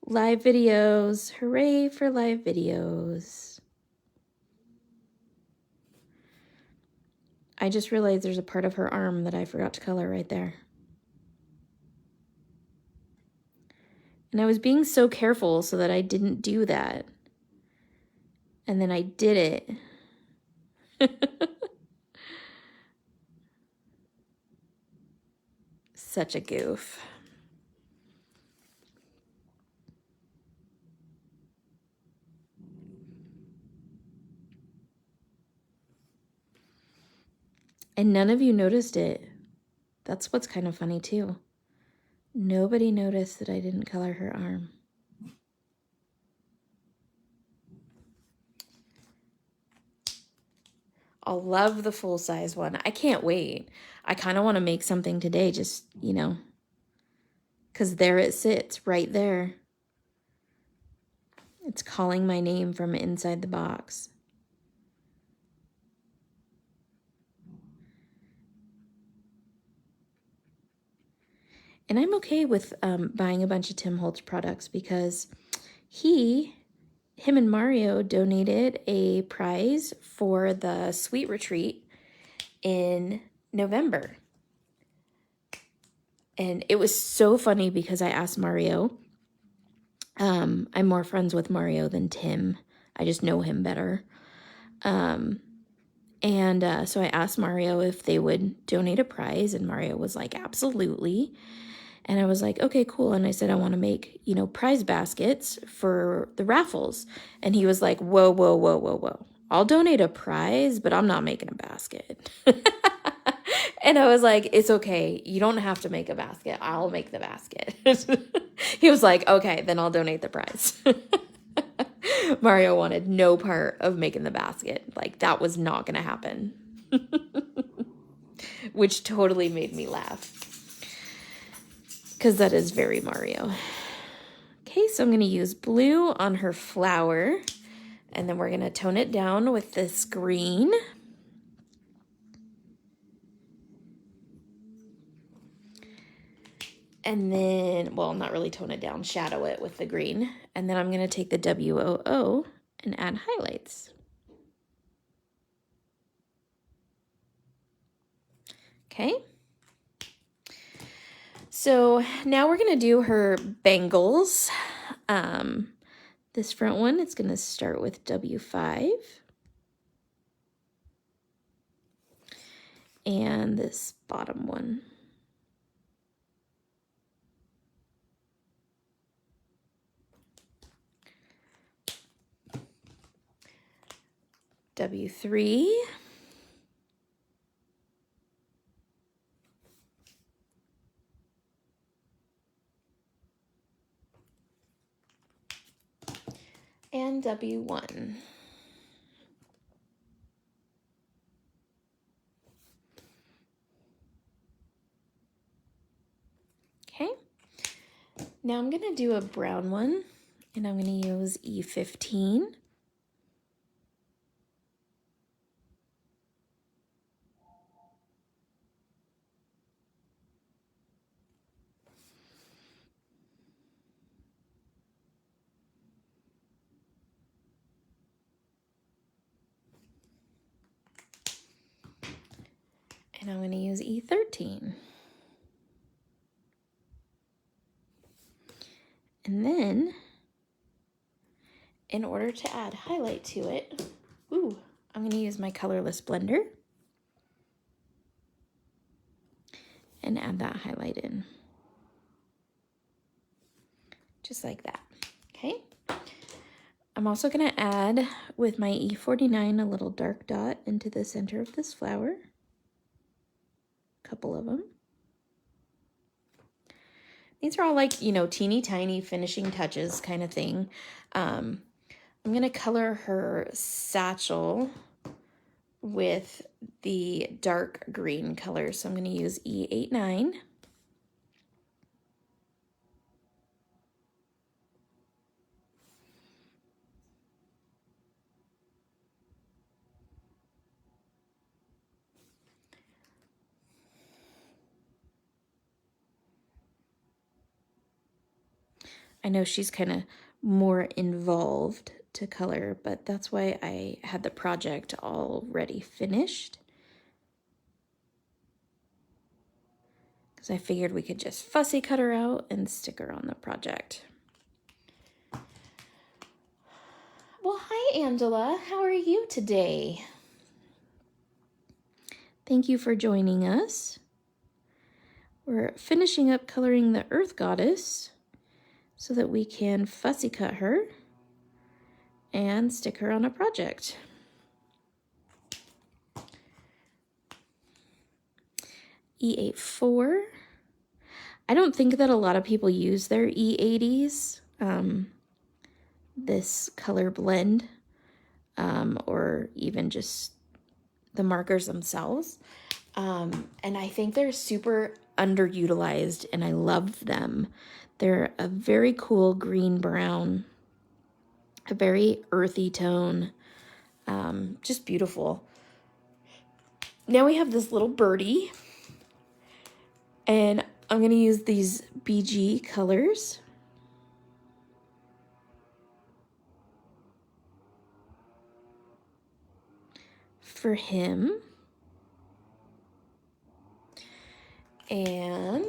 Live videos. Hooray for live videos. I just realized there's a part of her arm that I forgot to color right there. And I was being so careful so that I didn't do that. And then I did it. Such a goof. And none of you noticed it. That's what's kind of funny too. Nobody noticed that I didn't color her arm. I'll love the full-size one. I can't wait. I kind of want to make something today, just, you know, because there it sits, right there. It's calling my name from inside the box. And I'm okay with buying a bunch of Tim Holtz products because him and Mario donated a prize for the Sweet Retreat in November. And it was so funny because I asked Mario. I'm more friends with Mario than Tim. I just know him better. So I asked Mario if they would donate a prize, and Mario was like, absolutely. And I was like, okay, cool. And I said, I want to make, you know, prize baskets for the raffles. And he was like, whoa, whoa, whoa, whoa, whoa. I'll donate a prize, but I'm not making a basket. And I was like, it's okay. You don't have to make a basket. I'll make the basket. He was like, okay, then I'll donate the prize. Mario wanted no part of making the basket. Like, that was not going to happen. Which totally made me laugh. Because that is very Mario. Okay, so I'm going to use blue on her flower. And then we're going to tone it down with this green. And then, well, not really tone it down, shadow it with the green. And then I'm going to take the WOO and add highlights. Okay. So now we're going to do her bangles. This front one, it's going to start with W5. And this bottom one. W3. And W1. Okay. Now I'm going to do a brown one, and I'm going to use E15. And I'm going to use E13. And then, in order to add highlight to it, I'm going to use my colorless blender and add that highlight in. Just like that, okay? I'm also going to add, with my E49, a little dark dot into the center of this flower. A couple of them. These are all like, you know, teeny tiny finishing touches kind of thing. I'm going to color her satchel with the dark green color. So I'm going to use E89. I know she's kind of more involved to color, but that's why I had the project already finished. Because I figured we could just fussy cut her out and stick her on the project. Well, hi, Angela. How are you today? Thank you for joining us. We're finishing up coloring the Earth Goddess so that we can fussy cut her and stick her on a project. E84. I don't think that a lot of people use their E80s, this color blend, or even just the markers themselves. And I think they're super underutilized and I love them. They're a very cool green-brown, a very earthy tone, just beautiful. Now we have this little birdie, and I'm going to use these BG colors. For him. And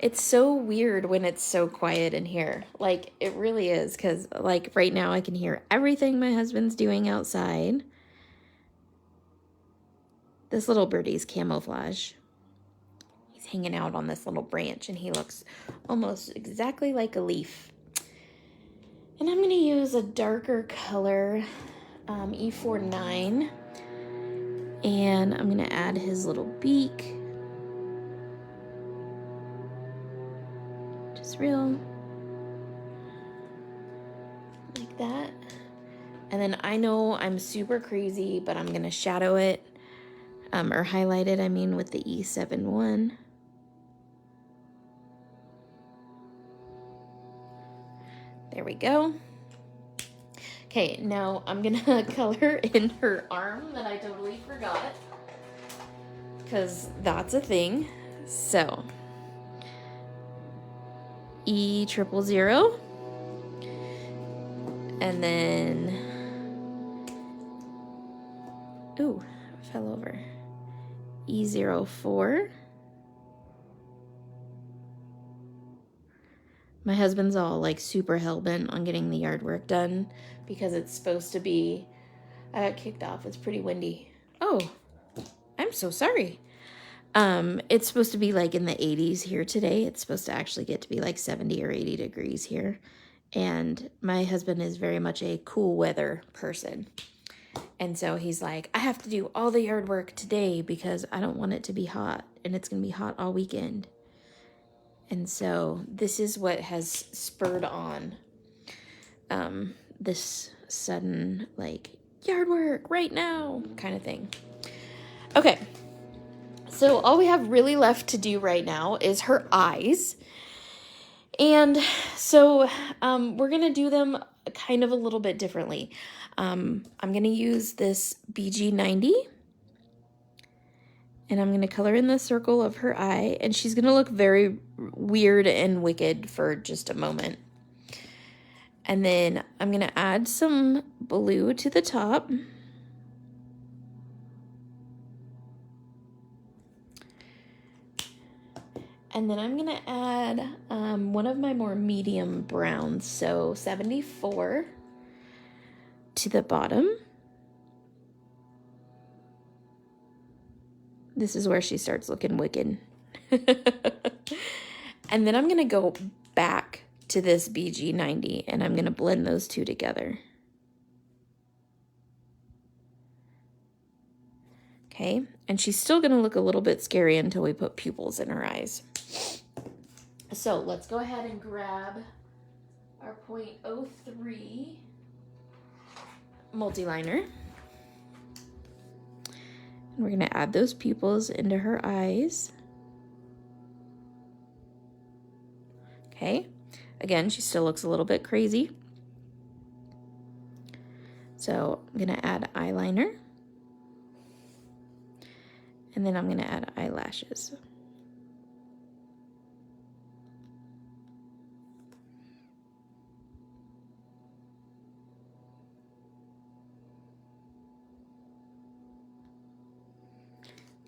it's so weird when it's so quiet in here. Like, it really is, because, like, right now I can hear everything my husband's doing outside. This little birdie's camouflage. He's hanging out on this little branch, and he looks almost exactly like a leaf. And I'm going to use a darker color, E49, and I'm going to add his little beak. Just real, like that. And then I know I'm super crazy, but I'm going to shadow it, or highlight it, I mean, with the E71. There we go. Okay, now I'm gonna color in her arm that I totally forgot, because that's a thing. So, E000, and then, ooh, fell over, E04. My husband's all like super hell-bent on getting the yard work done because it's supposed to be, I got kicked off, it's pretty windy. Oh, I'm so sorry. It's supposed to be like in the 80s here today. It's supposed to actually get to be like 70 or 80 degrees here. And my husband is very much a cool weather person. And so he's like, I have to do all the yard work today because I don't want it to be hot. And it's going to be hot all weekend. And so this is what has spurred on this sudden, like, yard work right now kind of thing. Okay, so all we have really left to do right now is her eyes. And so we're going to do them kind of a little bit differently. I'm going to use this BG90. And I'm going to color in the circle of her eye. And she's going to look very weird and wicked for just a moment. And then I'm going to add some blue to the top. And then I'm going to add one of my more medium browns, so 74 to the bottom. This is where she starts looking wicked. And then I'm going to go back to this BG90 and I'm going to blend those two together. Okay, and she's still going to look a little bit scary until we put pupils in her eyes. So let's go ahead and grab our 0.03 multi-liner. And we're going to add those pupils into her eyes. Okay, again, she still looks a little bit crazy. So I'm going to add eyeliner. And then I'm going to add eyelashes.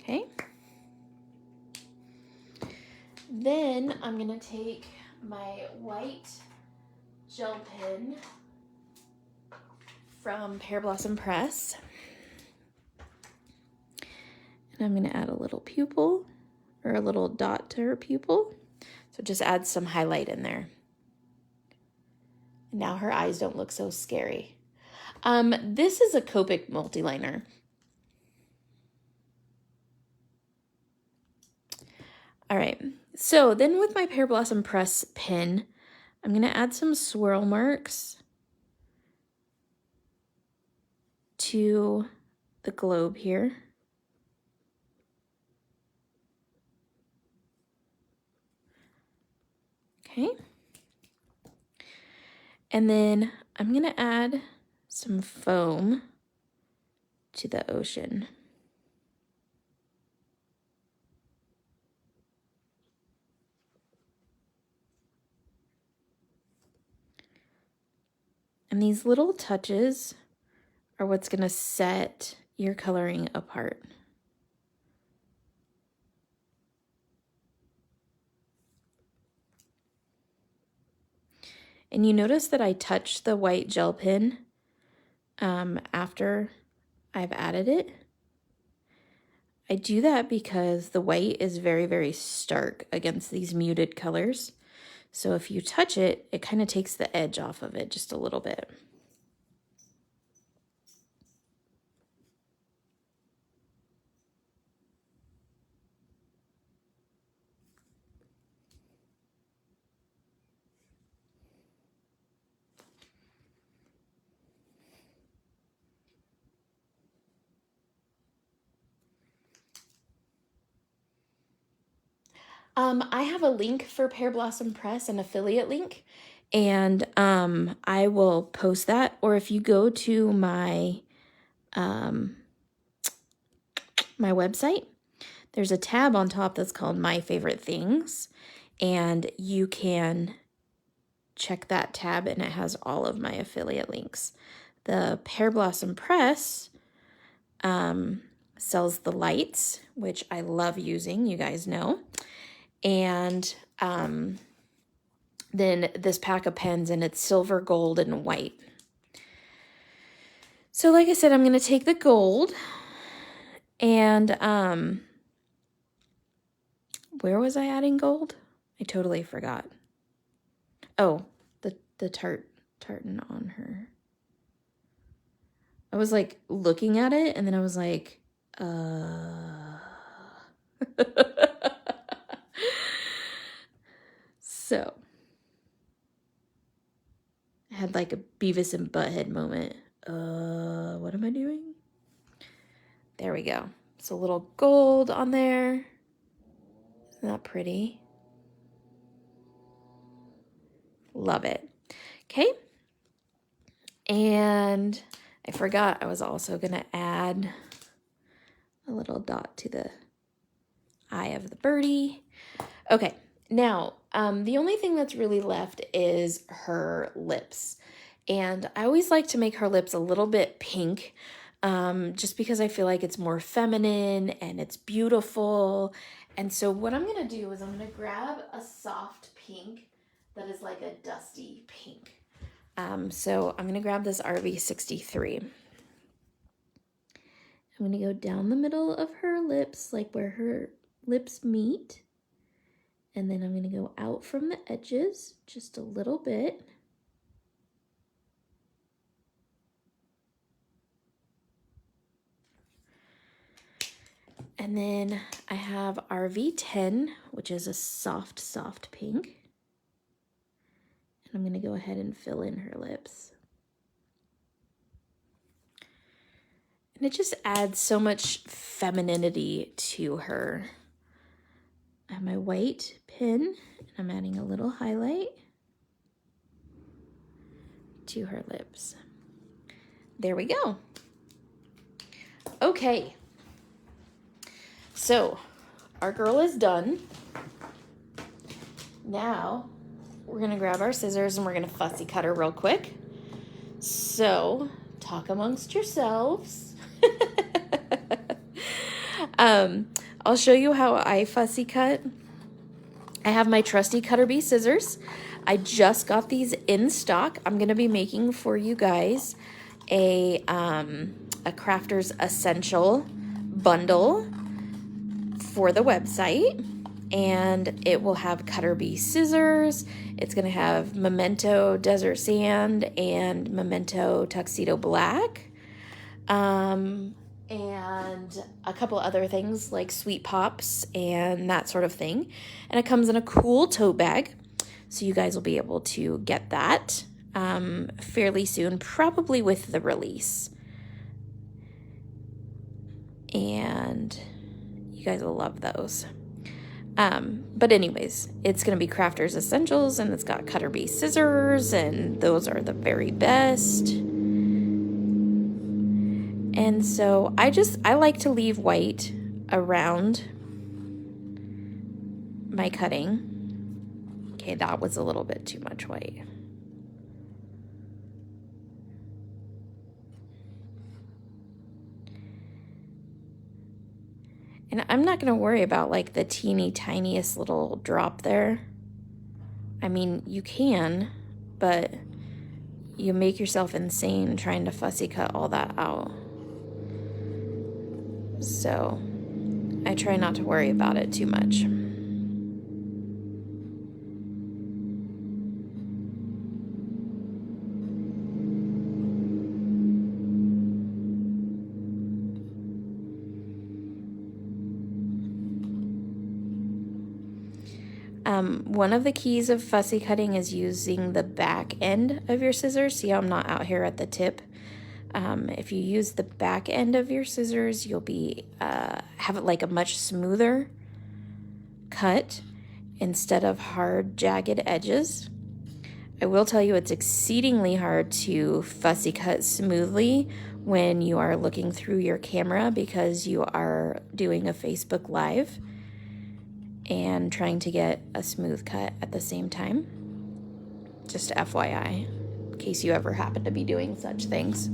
Okay. Then I'm going to take my white gel pen from Pear Blossom Press. And I'm going to add a little pupil or a little dot to her pupil. So just add some highlight in there. Now her eyes don't look so scary. This is a Copic multi-liner. All right, so then with my Pear Blossom Press pen, I'm going to add some swirl marks to the globe here. Okay. And then I'm going to add some foam to the ocean. And these little touches are what's going to set your coloring apart. And you notice that I touch the white gel pen after I've added it. I do that because the white is very, very stark against these muted colors. So if you touch it, it kind of takes the edge off of it just a little bit. I have a link for Pear Blossom Press, an affiliate link, and I will post that. Or if you go to my my website, there's a tab on top that's called My Favorite Things, and you can check that tab and it has all of my affiliate links. The Pear Blossom Press sells the lights, which I love using, you guys know. And then this pack of pens, and it's silver, gold, and white. So like I said, I'm going to take the gold and where was I adding gold? I totally forgot. Oh, the tartan on her. I was like looking at it and then I was like, So, I had like a Beavis and Butthead moment. What am I doing? There we go. So a little gold on there. Isn't that pretty? Love it. Okay. And I forgot I was also going to add a little dot to the eye of the birdie. Okay. Now, The only thing that's really left is her lips. And I always like to make her lips a little bit pink, just because I feel like it's more feminine and it's beautiful. And so what I'm going to do is I'm going to grab a soft pink that is like a dusty pink. So I'm going to grab this RV63. I'm going to go down the middle of her lips, like where her lips meet. And then I'm going to go out from the edges just a little bit. And then I have RV10, which is a soft, soft pink. And I'm going to go ahead and fill in her lips. And it just adds so much femininity to her. I have my white pen, and I'm adding a little highlight to her lips. There we go. Okay. So, our girl is done. Now, we're going to grab our scissors and we're going to fussy cut her real quick. So, talk amongst yourselves. I'll show you how I fussy cut. I have my trusty Cutter Bee scissors. I just got these in stock. I'm going to be making for you guys a Crafter's Essential bundle for the website, and it will have Cutter Bee scissors. It's going to have Memento Desert Sand and Memento Tuxedo Black, and a couple other things like Sweet Pops and that sort of thing. And it comes in a cool tote bag, so you guys will be able to get that fairly soon, probably with the release. And you guys will love those. But anyways, it's going to be Crafter's Essentials, and it's got Cutter Bee scissors, and those are the very best. And so I like to leave white around my cutting. Okay, that was a little bit too much white. And I'm not going to worry about like the teeny tiniest little drop there. I mean, you can, but you make yourself insane trying to fussy cut all that out. So I try not to worry about it too much. One of the keys of fussy cutting is using the back end of your scissors. See how I'm not out here at the tip? If you use the back end of your scissors, you'll be have it like a much smoother cut instead of hard, jagged edges. I will tell you it's exceedingly hard to fussy cut smoothly when you are looking through your camera because you are doing a Facebook Live and trying to get a smooth cut at the same time. Just FYI, in case you ever happen to be doing such things.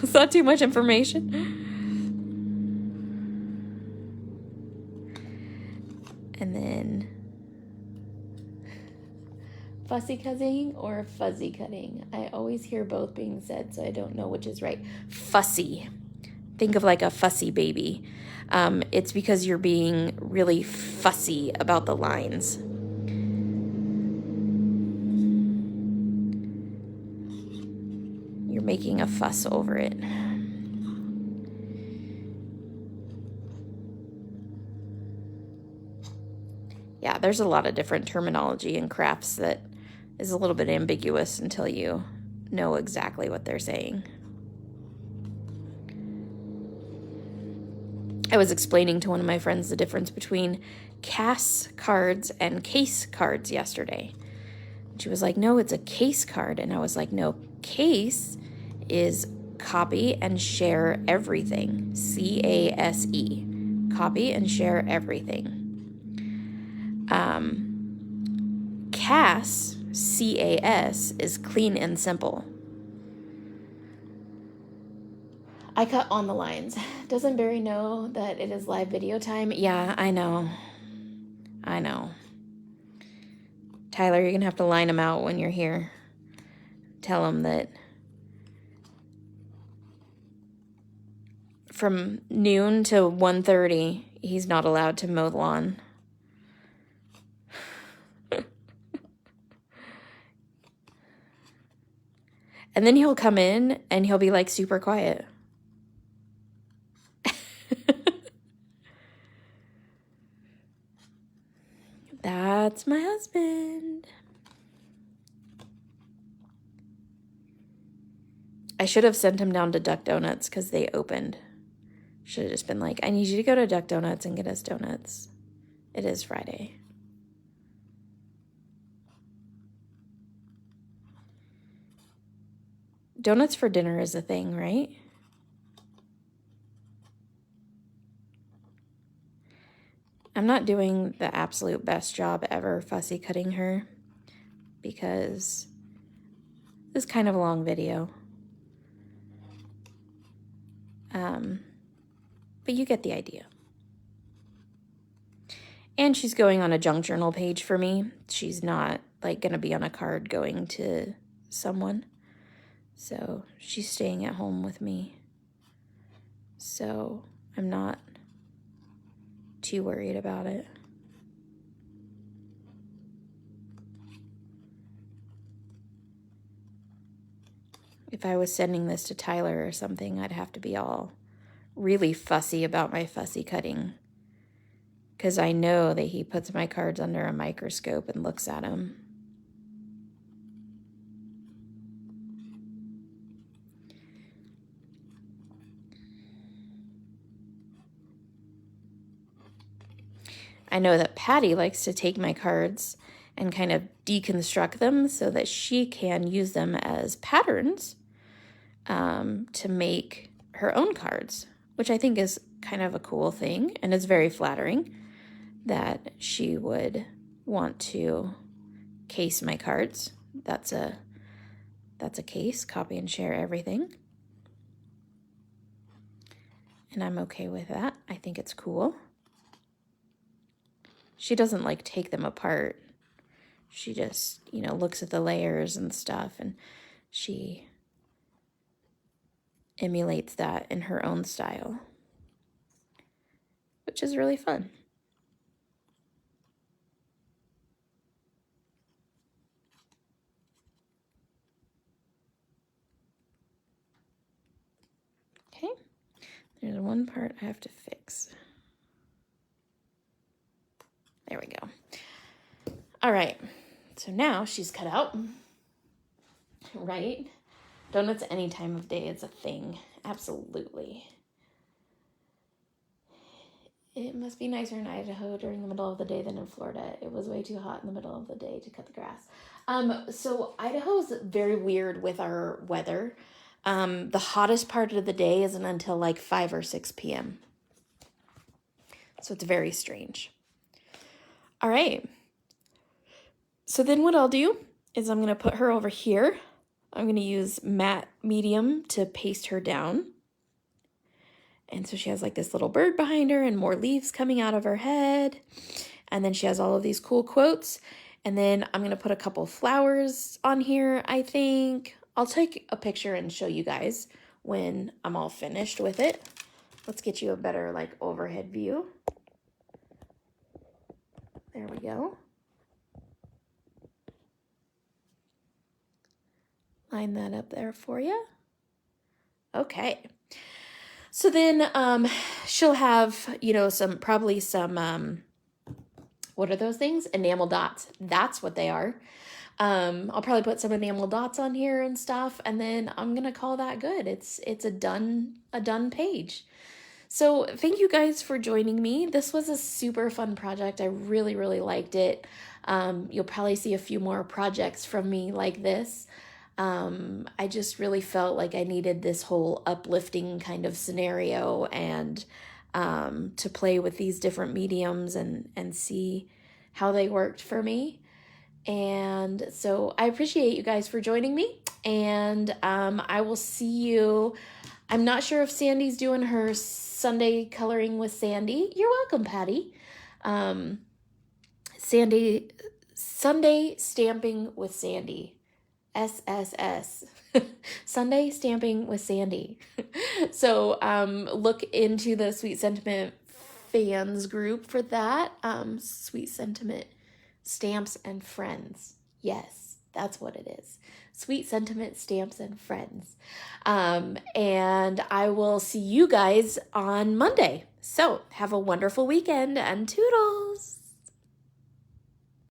Is that too much information? And then fussy cutting or fuzzy cutting. I always hear both being said, so I don't know which is right. Fussy. Think of like a fussy baby. It's because you're being really fussy about the lines. You're making a fuss over it. Yeah, there's a lot of different terminology in crafts that is a little bit ambiguous until you know exactly what they're saying. I was explaining to one of my friends the difference between CAS cards and case cards yesterday. She was like, no, it's a case card. And I was like, no, case is copy and share everything. CASE. copy and share everything. CAS, C-A-S, is clean and simple. I cut on the lines. Doesn't Barry know that it is live video time? Yeah, I know. Tyler, you're going to have to line him out when you're here. Tell him that from noon to 1:30, he's not allowed to mow the lawn. And then he'll come in and he'll be like super quiet. That's my husband. I should have sent him down to Duck Donuts because they opened. Should have just been like, I need you to go to Duck Donuts and get us donuts. It is Friday. Donuts for dinner is a thing, right? I'm not doing the absolute best job ever fussy cutting her because this is kind of a long video. But you get the idea. And she's going on a junk journal page for me. She's not like going to be on a card going to someone. So she's staying at home with me. So I'm not too worried about it. If I was sending this to Tyler or something, I'd have to be all really fussy about my fussy cutting. Because I know that he puts my cards under a microscope and looks at them. I know that Patty likes to take my cards and kind of deconstruct them so that she can use them as patterns to make her own cards, which I think is kind of a cool thing and is very flattering that she would want to case my cards. That's a case, copy and share everything. And I'm okay with that. I think it's cool. She doesn't like take them apart. She just, looks at the layers and stuff, and she emulates that in her own style, which is really fun. Okay, there's one part I have to fix. There we go. All right, so now she's cut out, right? Donuts any time of day is a thing, absolutely. It must be nicer in Idaho during the middle of the day than in Florida. It was way too hot in the middle of the day to cut the grass. So Idaho's very weird with our weather. The hottest part of the day isn't until like 5 or 6 p.m. So it's very strange. All right. So then what I'll do is I'm going to put her over here. I'm going to use matte medium to paste her down. And so she has like this little bird behind her and more leaves coming out of her head. And then she has all of these cool quotes. And then I'm going to put a couple flowers on here, I think. I'll take a picture and show you guys when I'm all finished with it. Let's get you a better like overhead view. There we go. Line that up there for you. Okay. So then she'll have, probably some, what are those things? Enamel dots. That's what they are. I'll probably put some enamel dots on here and stuff, and then I'm going to call that good. It's a done page. So thank you guys for joining me. This was a super fun project. I really, really liked it. You'll probably see a few more projects from me like this. I just really felt like I needed this whole uplifting kind of scenario, and to play with these different mediums and see how they worked for me. And so I appreciate you guys for joining me, and I will see you. I'm not sure if Sandy's doing her Sunday coloring with Sandy. You're welcome, Patty. Sandy, Sunday stamping with Sandy. SSS. Sunday stamping with Sandy. So look into the Sweet Sentiment fans group for that. Sweet Sentiment Stamps and Friends. Yes, that's what it is. Sweet Sentiment Stamps and Friends. And I will see you guys on Monday. So have a wonderful weekend and toodles.